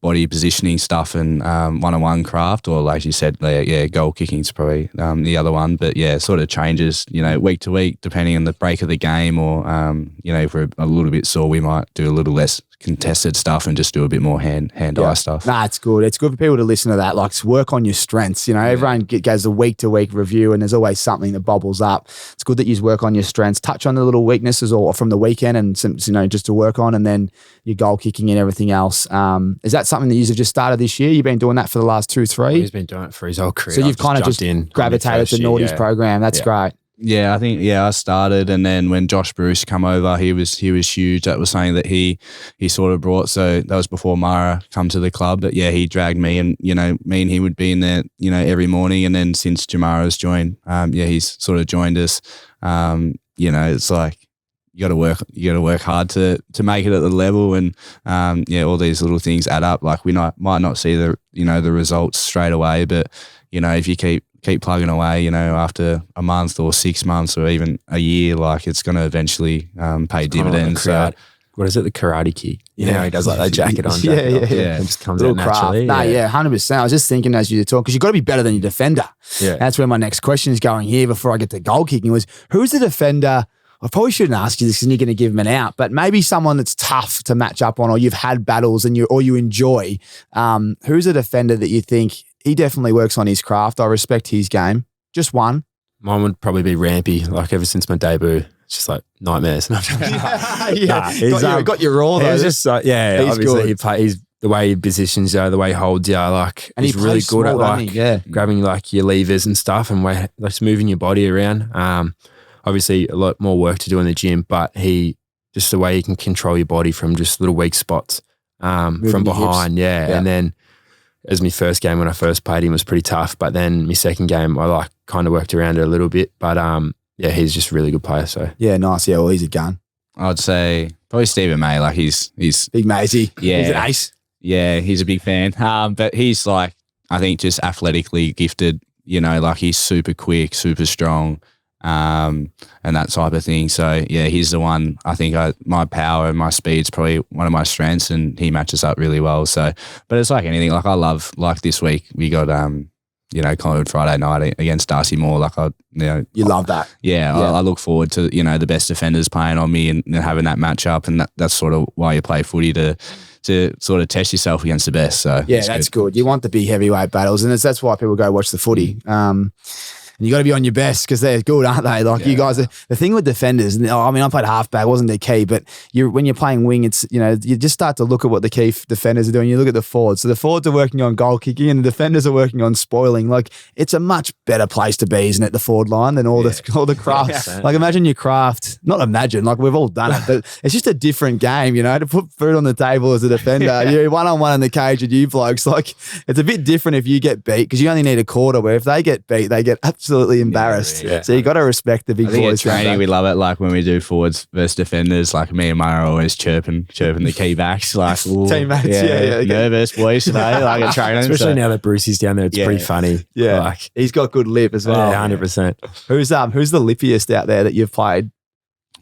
body positioning stuff and one-on-one craft, or like you said, goal kicking is probably the other one. But yeah, it sort of changes, week to week, depending on the break of the game, or, if we're a little bit sore, we might do a little less contested stuff and just do a bit more hand-eye stuff. Nah, it's good. It's good for people to listen to that. Like, work on your strengths. Everyone goes a week-to-week review and there's always something that bobbles up. It's good that you work on your strengths, touch on the little weaknesses or from the weekend and some, just to work on, and then your goal kicking and everything else. Is that something that you've just started this year? You've been doing that for the last 2-3? He's been doing it for his whole career. So you've kind of just gravitated to Naughty's program. That's great. Yeah, I think I started, and then when Josh Bruce come over, he was huge. That was something that he sort of brought. So that was before Mara come to the club. But yeah, he dragged me, and me and he would be in there, every morning. And then since Jamarra's joined, he's sort of joined us. It's like you got to work hard to make it at the level, and all these little things add up. Like we might not see the the results straight away, but if you keep plugging away, after a month or 6 months or even a year, like it's going to eventually pay dividends. Like what is it? The karate kick. He does like that jacket on. Yeah. It just comes out naturally. 100%. I was just thinking as you talk, because you've got to be better than your defender. Yeah. That's where my next question is going here before I get to goal kicking was, who's the defender? I probably shouldn't ask you this because you're going to give him an out, but maybe someone that's tough to match up on, or you've had battles and you enjoy. Who's a defender that you think he definitely works on his craft? I respect his game. Just one. Mine would probably be Rampy. Like ever since my debut, it's just like nightmares. Got your raw though. He's just he's obviously good. He's the way he positions you, the way he holds you, and he's really good at grabbing like your levers and stuff and just moving your body around. Obviously a lot more work to do in the gym, but just the way he can control your body from just little weak spots from behind. And then as my first game when I first played him was pretty tough, but then my second game I kind of worked around it a little bit, but he's just a really good player. So yeah, nice. Yeah, well, he's a gun. I'd say probably Stephen May. Like he's big Maisie. Yeah, he's an ace. Yeah, he's a big fan. But he's like, I think just athletically gifted. Like he's super quick, super strong, and that type of thing. So yeah, he's the one. I think my power and my speed's probably one of my strengths, and he matches up really well. So, but it's like anything. Like I love, like this week we got Collingwood Friday night against Darcy Moore. Like you love that. Yeah, I look forward to the best defenders playing on me and having that matchup, and that's sort of why you play footy to sort of test yourself against the best. So yeah, that's good. You want the big heavyweight battles, and that's why people go watch the footy. And you got to be on your best because they're good, aren't they? Like you guys, the thing with defenders, I played halfback, wasn't their key, but when you're playing wing, it's, you just start to look at what the key defenders are doing. You look at the forwards. So the forwards are working on goal kicking and the defenders are working on spoiling. Like it's a much better place to be, isn't it? The forward line than all the craft. Like imagine your craft, not imagine, like we've all done it, but it's just a different game, to put food on the table as a defender. You're one-on-one in the cage with you blokes. Like it's a bit different if you get beat because you only need a quarter, where if they get beat, they get absolutely absolutely embarrassed. Yeah. So you got to respect the big I think boys. at training we love it. Like when we do forwards versus defenders, like me and Mara are always chirping the key backs. Like ooh, Teammates, yeah. nervous boys today. Like at training, Especially now that Brucey's down there, it's pretty funny. Yeah, like he's got good lip as well. 100%. Who's the lippiest out there that you've played?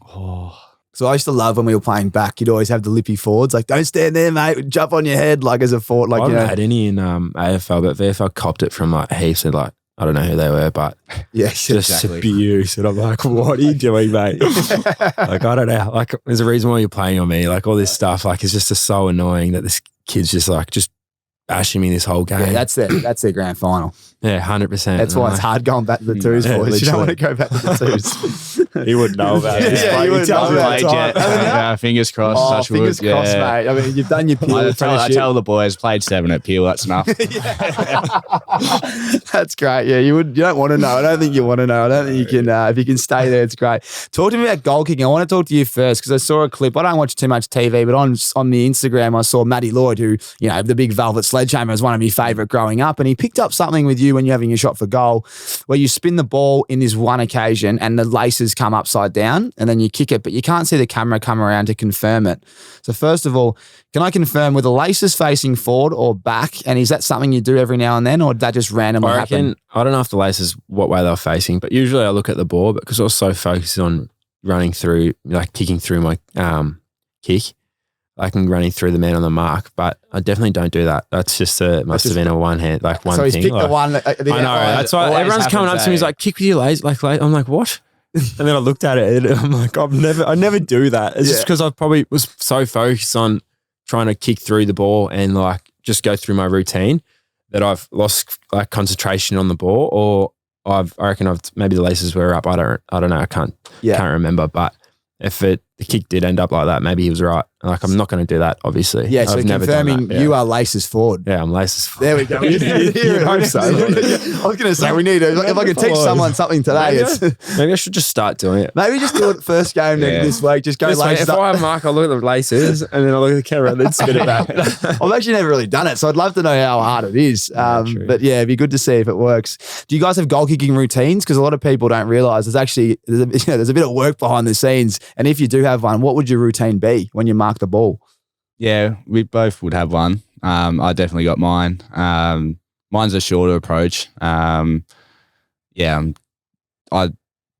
Oh. So I used to love when we were playing back. You'd always have the lippy forwards, like don't stand there, mate. Jump on your head, like as a forward. Like I haven't had any in AFL, but VFL copped it from like heaps of like I don't know who they were, but just abuse. And I'm like, what are you doing, mate? Like I don't know. Like there's a reason why you're playing on me. Like all this stuff, like it's just so annoying that this kid's just bashing me this whole game. Yeah, that's their grand final. Yeah, 100%. That's why it's hard going back to the twos, boys. You don't want to go back to the twos. He wouldn't know about it. Yeah, you wouldn't know about it. Fingers crossed. Fingers crossed, mate. I mean, you've done your Peel I tell the boys, played 7 at Peel, that's enough. That's great. Yeah, you don't want to know. I don't think you want to know. I don't think you can. If you can stay there, it's great. Talk to me about goal kicking. I want to talk to you first because I saw a clip. I don't watch too much TV, but on the Instagram, I saw Matty Lloyd, who, the big velvet sledgehammer was one of my favourite growing up, and he picked up something with you when you're having a shot for goal where you spin the ball in this one occasion and the laces come upside down and then you kick it, but you can't see the camera come around to confirm it. So first of all, can I confirm, were the laces facing forward or back? And is that something you do every now and then, or did that just randomly happen? I don't know if the laces, what way they're facing, but usually I look at the ball because I was so focused on running through, like kicking through my kick, like I'm running through the man on the mark, but I definitely don't do that. That's just must have been a one hand, like one so thing. So he's picked like, the one. I know. That's why everyone's coming up to me. He's like, kick with your lace. Like, I'm like, what? And then I looked at it and I'm like, I never do that. It's just because I probably was so focused on trying to kick through the ball and like just go through my routine that I've lost like concentration on the ball, or I reckon maybe the laces were up. I don't know. I can't remember, but if the kick did end up like that, maybe he was right. Like, I'm not going to do that, obviously. Yeah, so confirming you are laces forward. Yeah, I'm laces forward. There we go. You'd hope so. I was going to say, we need if I can teach someone something today. Maybe I should just start doing it. Maybe just do it first game this week. Just go laces up. If I have Mark, I'll look at the laces and then I'll look at the camera and then spin it back. I've actually never really done it, so I'd love to know how hard it is. But yeah, it'd be good to see if it works. Do you guys have goal kicking routines? Because a lot of people don't realise there's a bit of work behind the scenes. And if you do have one, what would your routine be when you mark the ball? Yeah, we both would have one. I definitely got mine. Mine's a shorter approach. I'm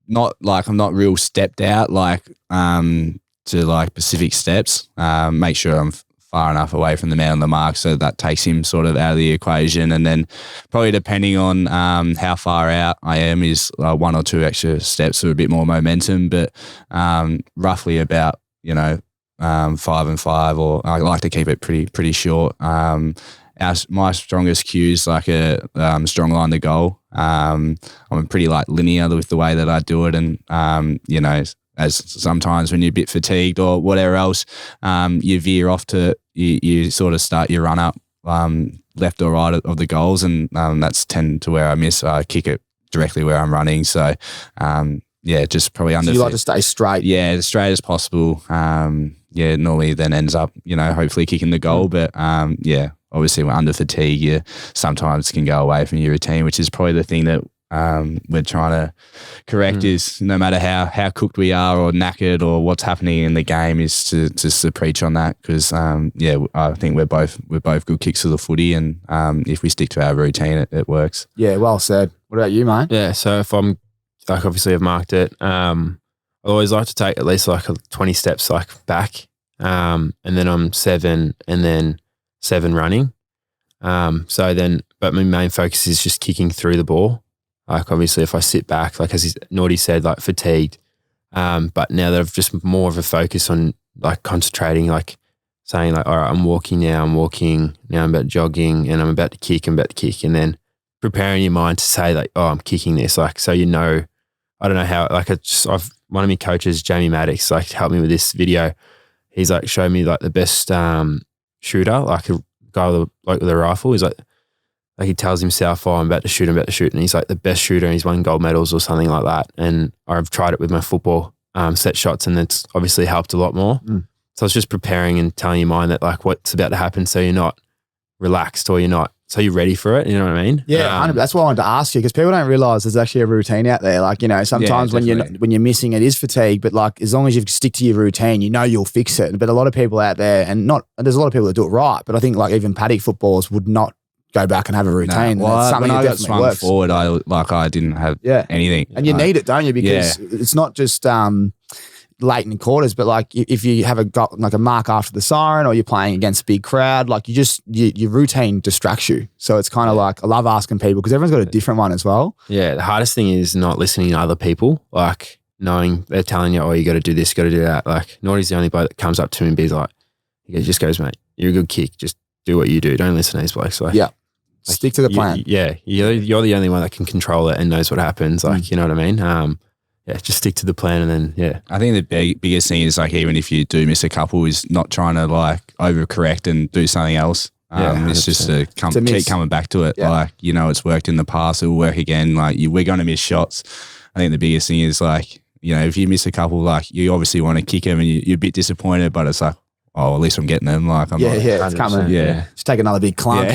not real stepped out to like specific steps. Make sure I'm far enough away from the man on the mark so that takes him sort of out of the equation. And then probably depending on how far out I am is 1 or 2 extra steps for a bit more momentum, but roughly about 5 and 5, or I like to keep it pretty short. My strongest cue is like a strong line to goal. I'm pretty linear with the way that I do it, and as sometimes when you're a bit fatigued or whatever else, you veer off to you sort of start your run up left or right of the goals, and that's tend to where I miss. I kick it directly where I'm running, so. Just probably under. So you like to stay straight? Yeah, as straight as possible. Normally then ends up, hopefully kicking the goal. But obviously when under fatigue, you sometimes can go away from your routine, which is probably the thing that we're trying to correct is no matter how cooked we are or knackered or what's happening in the game is to preach on that because, I think we're both good kicks of the footy, and if we stick to our routine, it works. Yeah, well said. What about you, mate? Yeah, so if I'm obviously I've marked it. I always like to take at least 20 steps back, and then I'm 7 and then 7 running. But my main focus is just kicking through the ball. Obviously, if I sit back, as Naughty said, fatigued. But now that I've just more of a focus on concentrating, saying all right, I'm walking now. I'm about jogging, and I'm about to kick. And then preparing your mind to say I'm kicking this. So I don't know how, one of my coaches, Jamie Maddox, helped me with this video. He's showed me the best shooter, a guy with a rifle. He's he tells himself, I'm about to shoot. And he's the best shooter and he's won gold medals or something like that. And I've tried it with my football set shots, and it's obviously helped a lot more. So I was just preparing and telling your mind that what's about to happen, so you're not relaxed or you're not so you're ready for it. You know what I mean? Yeah, that's why I wanted to ask you, because people don't realize there's actually a routine out there. Like, you know, sometimes when you're missing, it is fatigue, but like as long as you stick to your routine, you know you'll fix it. But a lot of people out there, and there's a lot of people that do it right, but I think like even paddock footballers would not go back and have a routine. No. Well, when I got swung forward, I didn't have anything. And you need it, don't you? Because it's not just late in quarters, but like if you have a mark after the siren, or you're playing against a big crowd, like your routine distracts you. So it's kind of like, I love asking people because everyone's got a different one as well. Yeah, the hardest thing is not listening to other people, like knowing they're telling you, oh, you got to do this, got to do that. Like Naughty's the only bloke that comes up to me and be like, he just goes, mate, you're a good kick, just do what you do, don't listen to these blokes. Like, like, stick to the plan. You're the only one that can control it and knows what happens. Like, you know what I mean? Just stick to the plan, and then I think the biggest thing is like, even if you do miss a couple, is not trying to like overcorrect and do something else. It's just to keep coming back to it. Like, you know, it's worked in the past, it will work again. Like we're going to miss shots. I think the biggest thing is like, you know, if you miss a couple, like you obviously want to kick them and you're a bit disappointed, but it's like, oh, at least I'm getting them. Like, it's coming. Yeah, just take another big clunk.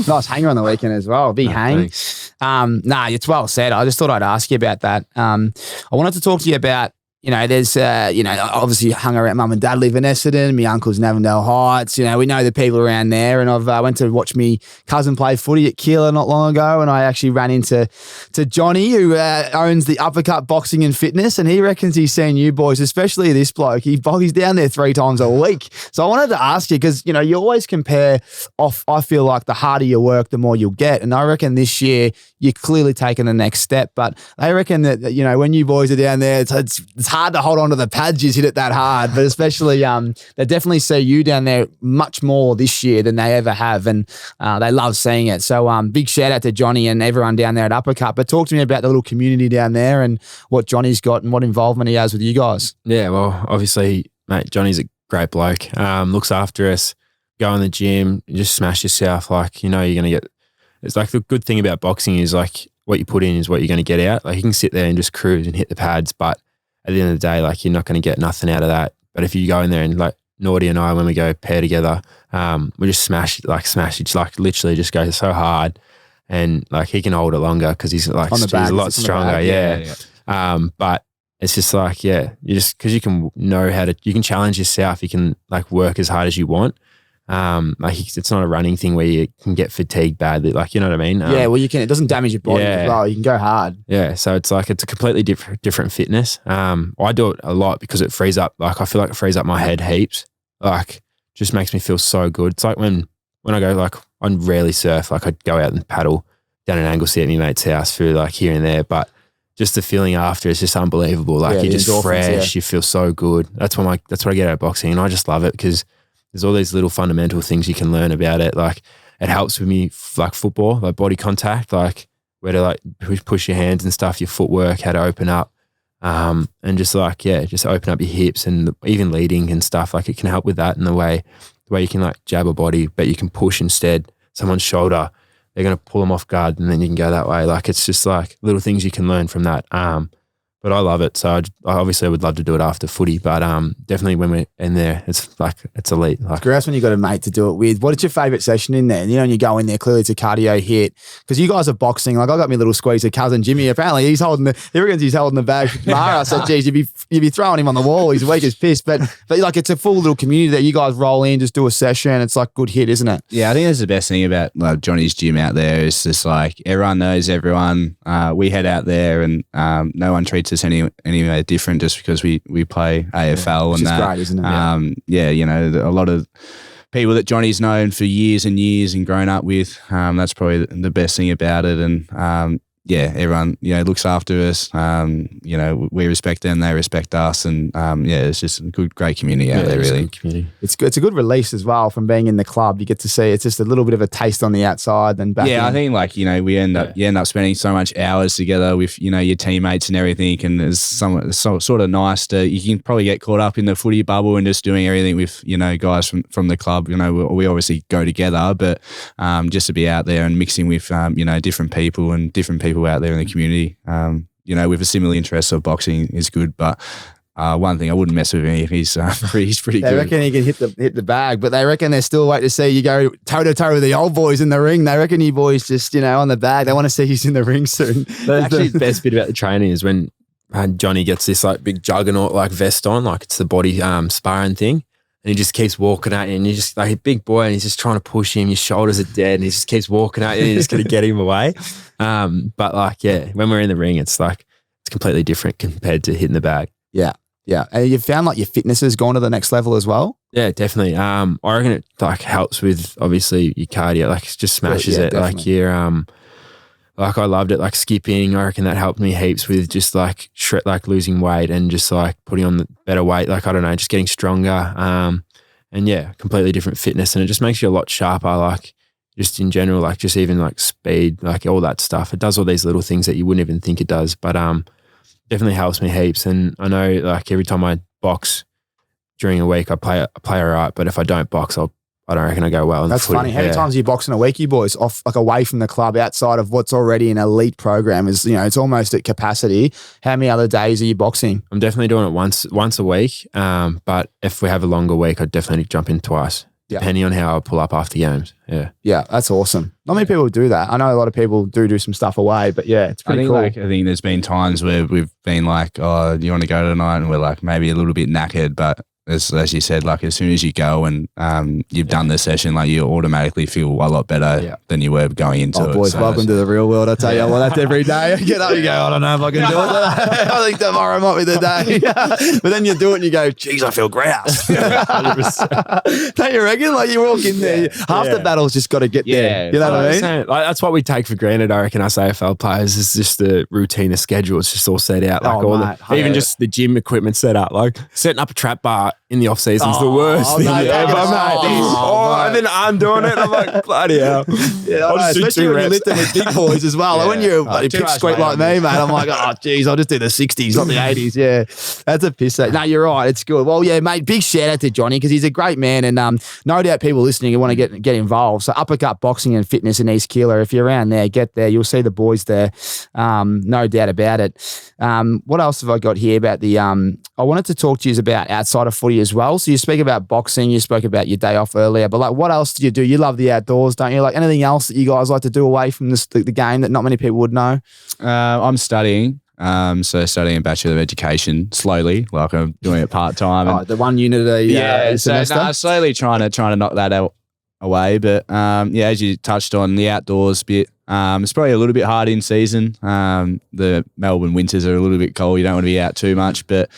Nice hanger on the weekend as well. Big hang. It's well said. I just thought I'd ask you about that. I wanted to talk to you about, you know, there's, you know, obviously hung around. Mum and Dad live in Essendon. My uncle's in Avondale Heights. You know, we know the people around there. And I've went to watch me cousin play footy at Keeler not long ago, and I actually ran into Johnny, who owns the Uppercut Boxing and Fitness, and he reckons he's seen you boys, especially this bloke. He's down there 3 times a week. So I wanted to ask you, because, you know, you always compare off. I feel like the harder you work, the more you'll get. And I reckon this year you're clearly taking the next step. But they reckon that, you know, when you boys are down there, it's hard to hold on to the pads. You hit it that hard, but especially they definitely see you down there much more this year than they ever have, and they love seeing it. So big shout out to Johnny and everyone down there at Uppercut. But talk to me about the little community down there and what Johnny's got and what involvement he has with you guys. Yeah, well, obviously, mate, Johnny's a great bloke. Looks after us. Go in the gym, just smash yourself. Like, you know, you're gonna get. It's like the good thing about boxing is like what you put in is what you're going to get out. Like you can sit there and just cruise and hit the pads, but at the end of the day, like you're not going to get nothing out of that. But if you go in there and like Naughty and I, when we go pair together, we just smash it, like literally just go so hard, and like he can hold it longer because he's like he's a lot stronger. But it's just like, you just, because you can know how to, you can challenge yourself. You can like work as hard as you want. Like it's not a running thing where you can get fatigued badly, like, you know what I mean? Well, you can, it doesn't damage your body as well. You can go hard. Yeah. So it's like, it's a completely different fitness. I do it a lot because it frees up, like, I feel like it frees up my head heaps. Like just makes me feel so good. It's like when I go, like, I rarely surf, like I'd go out and paddle down an Anglesea at my mate's house for like here and there, but just the feeling after is just unbelievable. Like you're just fresh, you feel so good. That's what I get out of boxing, and I just love it because there's all these little fundamental things you can learn about it. Like it helps with me, like football, like body contact, like where to like push your hands and stuff, your footwork, how to open up, and just like, just open up your hips and even leading and stuff. Like it can help with that in the way you can like jab a body, but you can push instead someone's shoulder. They're going to pull them off guard and then you can go that way. Like it's just like little things you can learn from that. But I love it. So I obviously would love to do it after footy, but definitely when we're in there, it's like, it's elite. Like, it's great when you got a mate to do it with. What is your favourite session in there? You know, when you go in there, clearly it's a cardio hit because you guys are boxing. Like I got my little squeezer cousin Jimmy. Apparently he reckons he's holding the bag. Mara said, geez, you'd be throwing him on the wall. He's weak as piss. But like it's a full little community that you guys roll in, just do a session. It's like good hit, isn't it? Yeah, I think that's the best thing about like Johnny's gym out there is just like everyone knows everyone. We head out there and no one treats us any different just because we play AFL, which and is that. Great, isn't it? You know, a lot of people that Johnny's known for years and years and grown up with. That's probably the best thing about it. And everyone, you know, looks after us. You know, we respect them, they respect us, and it's just a great community out there, really. It's good. It's a good release as well from being in the club. You get to see it's just a little bit of a taste on the outside and back. I think like, you know, you end up spending so much hours together with, you know, your teammates and everything, and it's sort of nice to, you can probably get caught up in the footy bubble and just doing everything with, you know, guys from the club. You know, we obviously go together, but just to be out there and mixing with you know, different people out there in the community, you know, with a similar interest of boxing is good. But one thing, I wouldn't mess with him if he's pretty They good. reckon he can hit the bag, but they reckon they're still waiting to see you go toe to toe with the old boys in the ring. They reckon you boys just, on the bag. They want to see you in the ring soon. But actually, the best bit about the training is when Johnny gets this like big juggernaut like vest on, like it's the body sparring thing, and he just keeps walking at you, and you're just like a big boy, and he's just trying to push him. Your shoulders are dead, and he just keeps walking at you, and you're just going to get him away. But like, yeah, when we're in the ring, it's like it's completely different compared to hitting the bag. Yeah. Yeah. And you found like your fitness has gone to the next level as well? Yeah, definitely. I reckon it like helps with obviously your cardio, like it just smashes it. Definitely. Like you're like I loved it, like skipping. I reckon that helped me heaps with just like losing weight and just like putting on the better weight. Like, I don't know, just getting stronger. And yeah, completely different fitness, and it just makes you a lot sharper. Like just in general, like just even like speed, like all that stuff. It does all these little things that you wouldn't even think it does, but definitely helps me heaps. And I know like every time I box during a week, I play all right. But if I don't box, I don't reckon I go well. That's funny. How many times are you boxing a week, you boys, off like away from the club, outside of what's already an elite program? Is it's almost at capacity. How many other days are you boxing? I'm definitely doing it once a week. But if we have a longer week, I'd definitely jump in twice, depending on how I pull up after games. Yeah. Yeah, that's awesome. Not many people do that. I know a lot of people do some stuff away, but yeah, it's pretty cool. I think there's been times where we've been like, oh, do you want to go tonight? And we're like maybe a little bit knackered, but as you said, like as soon as you go and you've done the session, like you automatically feel a lot better than you were going into it. Boys, so welcome to the real world. I tell you, well, that's every day. You get up, you go, I don't know if I can do it. I think tomorrow might be the day. But then you do it and you go, geez, I feel grouse. 100%. Don't you reckon? Like you walk in there, half the battle's just got to get there. You know what I mean? Like, that's what we take for granted, I reckon, us AFL players, is just the routine, the schedule. It's just all set out. Like even just the gym equipment set up, like setting up a trap bar in the off season is the worst thing ever, mate. And then I'm doing it, and I'm like, bloody hell. Yeah, I know, especially when you're lifting with big boys as well. Like when you're a bloody pipsqueak like me, mate, I'm like, oh, geez, I'll just do the 60s, not the 80s. Yeah, that's a piss. No, you're right. It's good. Well, yeah, mate, big shout out to Johnny because he's a great man, and no doubt people listening who want to get involved. So Uppercut Boxing and Fitness in East Keeler, if you're around there, get there. You'll see the boys there. No doubt about it. What else have I got here about the I wanted to talk to you about outside of footy as well. So you speak about boxing, you spoke about your day off earlier, but like what else do you do? You love the outdoors, don't you? Like anything else that you guys like to do away from the game that not many people would know? I'm studying. So studying Bachelor of Education slowly, like I'm doing it part-time. The one unit a semester? Slowly trying to knock that out away. But as you touched on, the outdoors bit, it's probably a little bit hard in season. The Melbourne winters are a little bit cold. You don't want to be out too much, but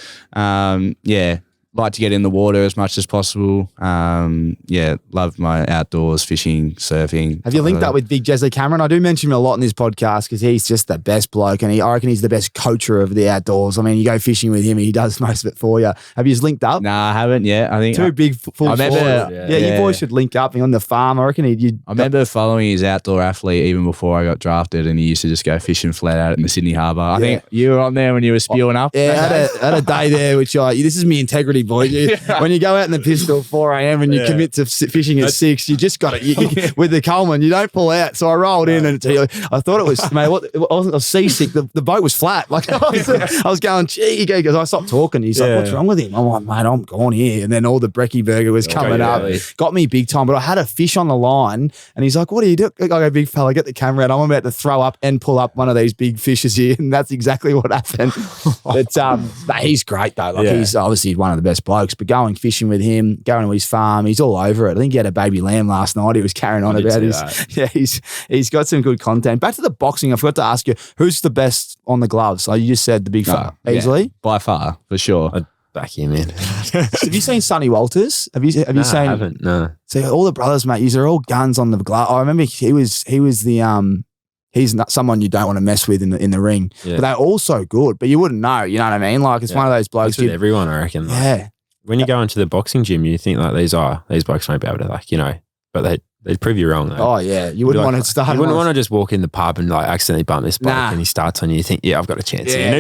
like to get in the water as much as possible. Love my outdoors, fishing, surfing. Have you linked up with Big Jesley Cameron? I do mention him a lot in this podcast because he's just the best bloke, and I reckon he's the best coacher of the outdoors. I mean, you go fishing with him and he does most of it for you. Have you linked up? Nah, I haven't yet. I think two big full. You boys should link up on the farm. I reckon I remember following his outdoor athlete even before I got drafted, and he used to just go fishing flat out in the Sydney Harbour. I think you were on there when you were spewing up. Yeah, I had a day there, which this is me integrity, boy. When you go out in the pistol at 4 a.m. and you commit to fishing at 6, you just got it. With the Coleman, you don't pull out. So I rolled in and I thought it was, mate, I was seasick. The boat was flat. Like I was going, gee, because I stopped talking. He's like, what's wrong with him? I'm like, mate, I'm gone here. And then all the brekkie burger was coming up. Got me big time. But I had a fish on the line and he's like, what do you do? I go, big fella, get the camera out. I'm about to throw up and pull up one of these big fishes here. And that's exactly what happened. But he's great though. Like he's obviously one of the best blokes. But going fishing with him, going to his farm, he's all over it. I think he had a baby lamb last night. He was carrying on about he's got some good content. Back to the boxing, I forgot to ask you, who's the best on the gloves? Like you just said, the big fella, easily? By far, for sure. I'd back him in. Have you seen Sonny Walters? Have you seen? I haven't, no. So all the brothers, mate, these are all guns on the glove. I remember he was the he's not someone you don't want to mess with in the ring. Yeah. But they're all so good. But you wouldn't know, you know what I mean? Like it's one of those blokes. That's with everyone, I reckon. Yeah. When you go into the boxing gym, you think like these blokes won't be able to but They'd prove you wrong though. Oh yeah, you wouldn't want to start. You wouldn't want to just walk in the pub and like accidentally bump this bloke and he starts on you. You think, yeah, I've got a chance here.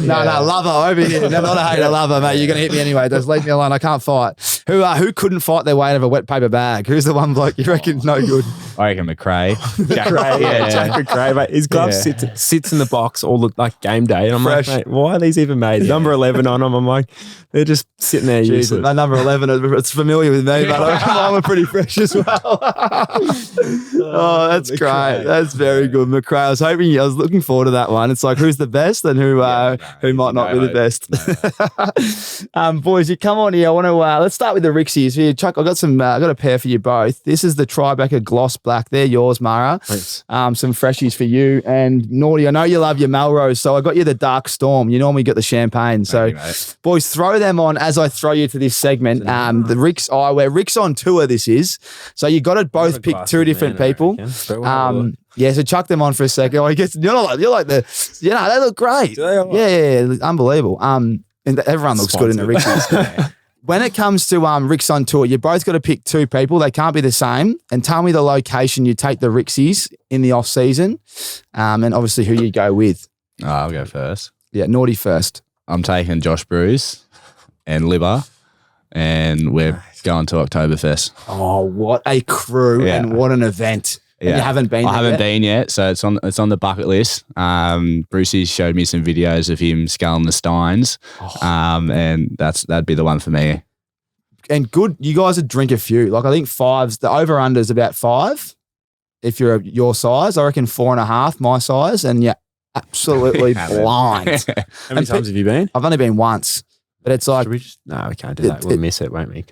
No, lover over here. No, not a hater, lover, mate. You're gonna hit me anyway. Just leave me alone. I can't fight. Who couldn't fight their way out of a wet paper bag? Who's the one bloke you reckon no good? I reckon McRae. Jack McRae, mate. His glove sits in the box all the like game day, and I'm like, mate, why are these even made? Number 11 on them. I'm like, they're just sitting there. Jesus, that number 11, it's familiar with me, but I'm pretty fresh as well. Oh, that's great. That's very good, McRae. I was looking forward to that one. It's like who's the best and who might not be the best. Boys, you come on here. I want to let's start with the Rixies here. Chuck, I got a pair for you both. This is the Tribeca Gloss Black. They're yours, Mara. Thanks. Some freshies for you. And Naughty, I know you love your Melrose, so I got you the Dark Storm. You normally get the champagne. So, boys, throw them on as I throw you to this segment. The Rix Eyewear. Rix on tour, this is. So you got to both pick two different people. Yeah, so chuck them on for a second. Oh, you're like they look great. Yeah, unbelievable. And everyone looks good in the Rixes. When it comes to Rix on tour, you both got to pick two people. They can't be the same. And tell me the location you take the Rixies in the off season, and obviously who you go with. I'll go first. Yeah, Naughty first. I'm taking Josh Bruce and Libba, and we're going to Oktoberfest. Oh, what a crew and what an event. Yeah. You haven't been there I haven't been yet, so it's on the bucket list. Brucey showed me some videos of him sculling the steins, and that'd be the one for me. And good, you guys would drink a few. Like I think fives, the over-under is about 5 if you're your size. I reckon 4.5 my size, and you're absolutely blind. How many times have you been? I've only been once, but it's like... we can't do that. We'll miss it, won't we?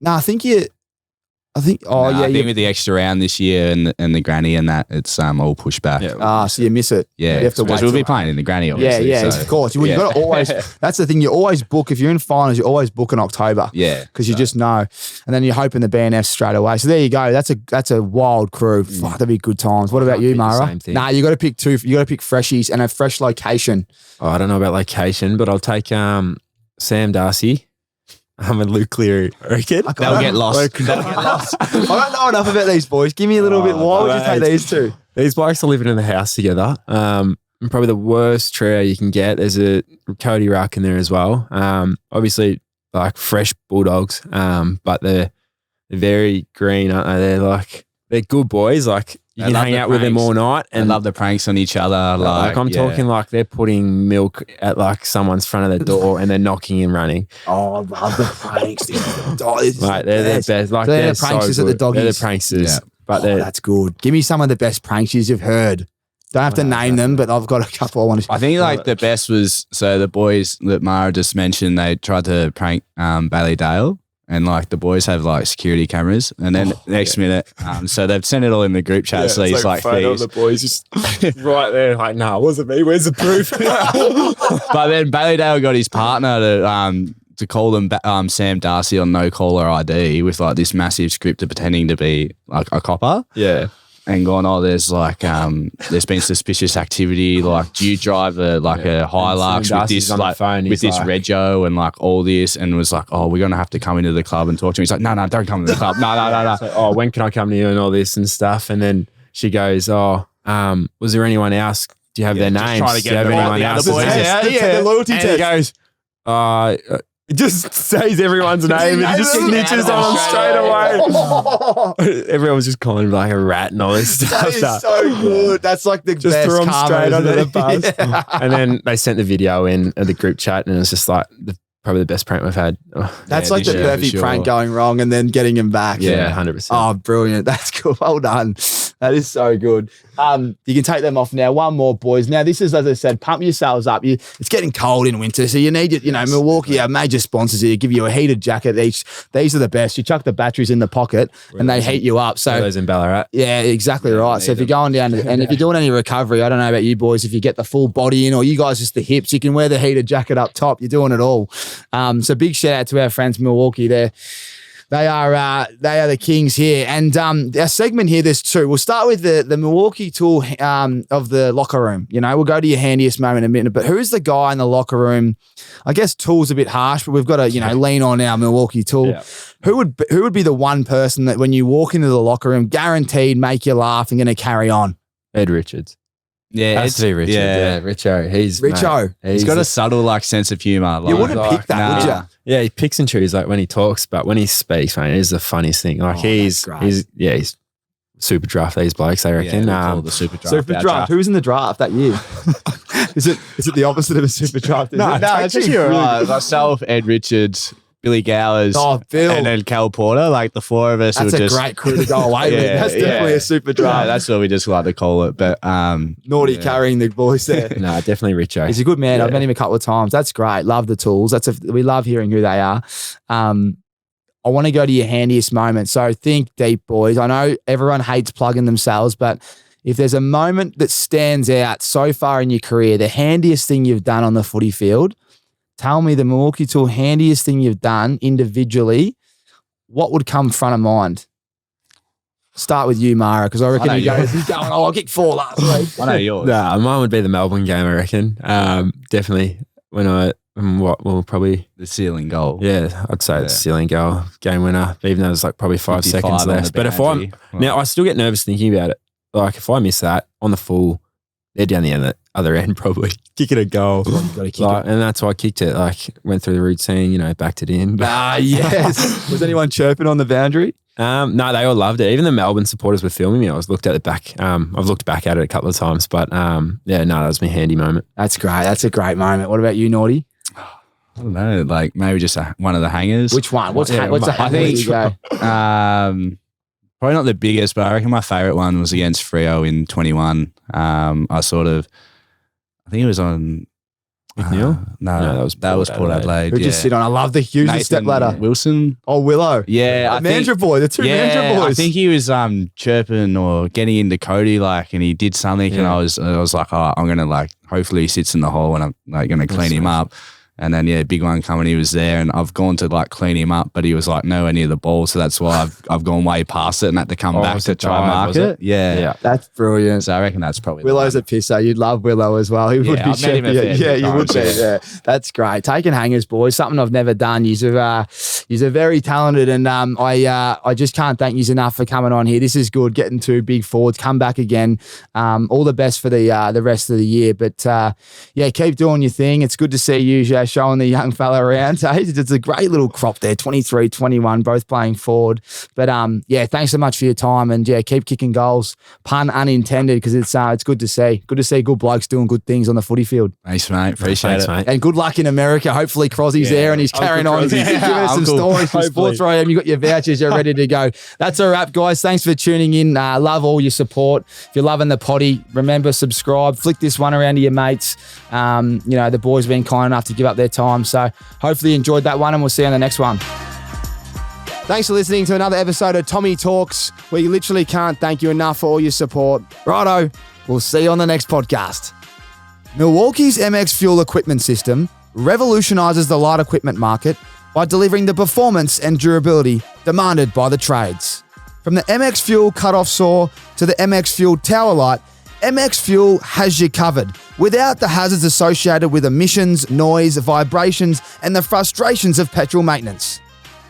I think with the extra round this year and the granny and that, it's all pushed back. So you miss it. Yeah, you have to wait. Because we'll be playing in the granny, obviously. Of course. You've got to always, that's the thing, you always book, if you're in finals, you always book in October. Yeah. Because you just know. And then you're hoping the BNF straight away. So there you go. That's a wild crew. Fuck, that'd be good times. What about you, Mara? Nah, you got to pick two. You got to pick freshies and a fresh location. Oh, I don't know about location, but I'll take Sam Darcy. I'm a Luke Cleary. Reckon they'll get lost. I don't know enough about these boys. Give me a little bit. Why would you take these two? These blokes are living in the house together. Probably the worst trio you can get. There's a Cody Ruck in there as well. Obviously, like fresh bulldogs, but they're very green, aren't they? They're good boys. Like you can hang out with them all night and love the pranks on each other. Like I'm talking like they're putting milk at like someone's front of the door and they're knocking and running. Oh, I love the pranks. They're the best. Like they're the pranksters at the doggies. They're the pranksters. Yeah. But that's good. Give me some of the best pranksters you've heard. Don't have to name them, but I've got a couple I want to. I think the best was the boys that Mara just mentioned. They tried to prank Bailey Dale. And like the boys have like security cameras, and then next minute, so they've sent it all in the group chat. So he's like thieves. The boys just right there, like, nah, wasn't me. Where's the proof? But then Bailey Dale got his partner to call them Sam Darcy on no caller ID with like this massive script of pretending to be like a copper. Yeah. And gone, there's like, there's been suspicious activity. Like, do you drive a Hilux with this this rego and like all this? And was like, we're gonna have to come into the club and talk to me. He's like, no, don't come to the club. No. So, when can I come to you and all this and stuff? And then she goes, was there anyone else? Do you have their names? Do you have anyone else's names? Yeah, the loyalty test. And he goes, it just says everyone's name and he just snitches on them straight away. Everyone was just calling him like a rat and all this stuff. That is so good. That's like the just best threw him straight under the bus. Yeah. And then they sent the video in at the group chat and it's just like probably the best prank we've had. That's like the perfect prank going wrong and then getting him back. Yeah, 100%. Oh, brilliant. That's cool. Well done. That is so good. You can take them off now. One more, boys. Now, this is, as I said, pump yourselves up. It's getting cold in winter, so you need, Milwaukee, our major sponsors here, give you a heated jacket each. These are the best. You chuck the batteries in the pocket and they heat you up. So those in Ballarat. Yeah, exactly right. So if you're going down and if you're doing any recovery, I don't know about you boys, if you get the full body in or you guys just the hips, you can wear the heated jacket up top. You're doing it all. So big shout out to our friends Milwaukee. They are the kings here. And our segment here, there's two. We'll start with the Milwaukee tool of the locker room. You know, we'll go to your handiest moment in a minute. But who's the guy in the locker room? I guess tool's a bit harsh, but we've got to, lean on our Milwaukee tool. Yeah. Who would be the one person that when you walk into the locker room, guaranteed make you laugh and going to carry on? Ed Richards. Yeah, Has to be Richard. Yeah, Richo. Richo. He's got a subtle sense of humor. You wouldn't pick that, would you? Yeah, he picks and chooses when he talks, but when he speaks, man, it is the funniest thing. He's super draft these blokes, I reckon. The super draft. Super draft. Who was in the draft that year? Is it the opposite of a super draft? No, it's actually right. Myself, Ed Richards, Billy Gowers, Bill, and then Cal Porter. Like the four of us. That's a great crew to go away with. That's definitely a super draft. That's what we just like to call it. But Naughty carrying the boys there. No, definitely Richo. He's a good man. I've met him a couple of times. That's great. Love the tools. We love hearing who they are. I want to go to your handiest moment. So think deep, boys. I know everyone hates plugging themselves, but if there's a moment that stands out so far in your career, the handiest thing you've done on the footy field, tell me the Milwaukee tool handiest thing you've done individually, what would come front of mind? Start with you, Mara, because I reckon he's going, I'll kick 4 last week. I know yours. Nah, mine would be the Melbourne game, I reckon. Definitely probably the ceiling goal. Yeah, I'd say it's ceiling goal, game winner, even though there's probably 5 seconds left. But if now I still get nervous thinking about it. Like if I miss that on the full, they're down the other end probably kicking a goal. And that's why I kicked it. Like went through the routine, backed it in. Yes. Was anyone chirping on the boundary? No, they all loved it. Even the Melbourne supporters were filming me. I was looked at the back. I've looked back at it a couple of times, but that was my handy moment. That's great. That's a great moment. What about you, Naughty? I don't know, like maybe just one of the hangers. Which one? What's the hanger? I think probably not the biggest, but I reckon my favourite one was against Freo in 21. I think it was on McNeil? No, that was Port Adelaide. Who just sit on? I love the huge step ladder. Wilson. Oh, Willow. Yeah. Mandra boy. The two Mandra boys. I think he was chirping or getting into Cody and he did something and I was like, I'm going to hopefully he sits in the hole and I'm going to clean him up. And then, big one coming, he was there and I've gone to clean him up, but he was nowhere near the ball. So that's why I've gone way past it and had to come back to try and mark it. Yeah. That's brilliant. So I reckon that's probably Willow's a pisser. You'd love Willow as well. He would be chef. Yeah, you would be. Yeah. That's great. Taking hangers, boys. Something I've never done. You're very talented and I just can't thank you enough for coming on here. This is good. Getting 2 big forwards. Come back again. All the best for the rest of the year. But keep doing your thing. It's good to see you showing the young fella around. It's a great little crop there, 23, 21, both playing forward. But thanks so much for your time and keep kicking goals. Pun unintended, because it's good to see. Good to see good blokes doing good things on the footy field. Thanks, mate. Appreciate it. Mate. And good luck in America. Hopefully Crosby's there and he's carrying on. Give us some stories from Sports RAM. You got your vouchers, you're ready to go. That's a wrap, guys. Thanks for tuning in. Love all your support. If you're loving the potty, remember, subscribe. Flick this one around to your mates. The boys have been kind enough to give up their time. So hopefully you enjoyed that one and we'll see you on the next one. Thanks for listening to another episode of Tommy Talks, where you literally can't thank you enough for all your support. Righto, we'll see you on the next podcast. Milwaukee's MX Fuel equipment system revolutionises the light equipment market by delivering the performance and durability demanded by the trades. From the MX Fuel cut-off saw to the MX Fuel tower light, MX Fuel has you covered without the hazards associated with emissions, noise, vibrations, and the frustrations of petrol maintenance.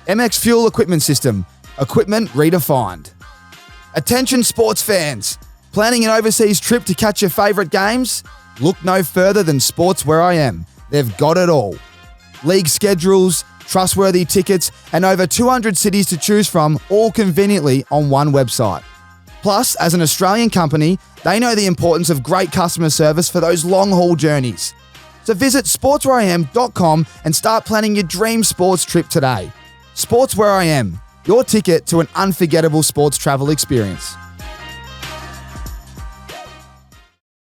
MX Fuel equipment system, equipment redefined. Attention sports fans, planning an overseas trip to catch your favourite games? Look no further than Sports Where I Am. They've got it all. League schedules, trustworthy tickets, and over 200 cities to choose from, all conveniently on one website. Plus, as an Australian company, they know the importance of great customer service for those long-haul journeys. So visit sportswhereIam.com and start planning your dream sports trip today. Sports Where I Am, your ticket to an unforgettable sports travel experience.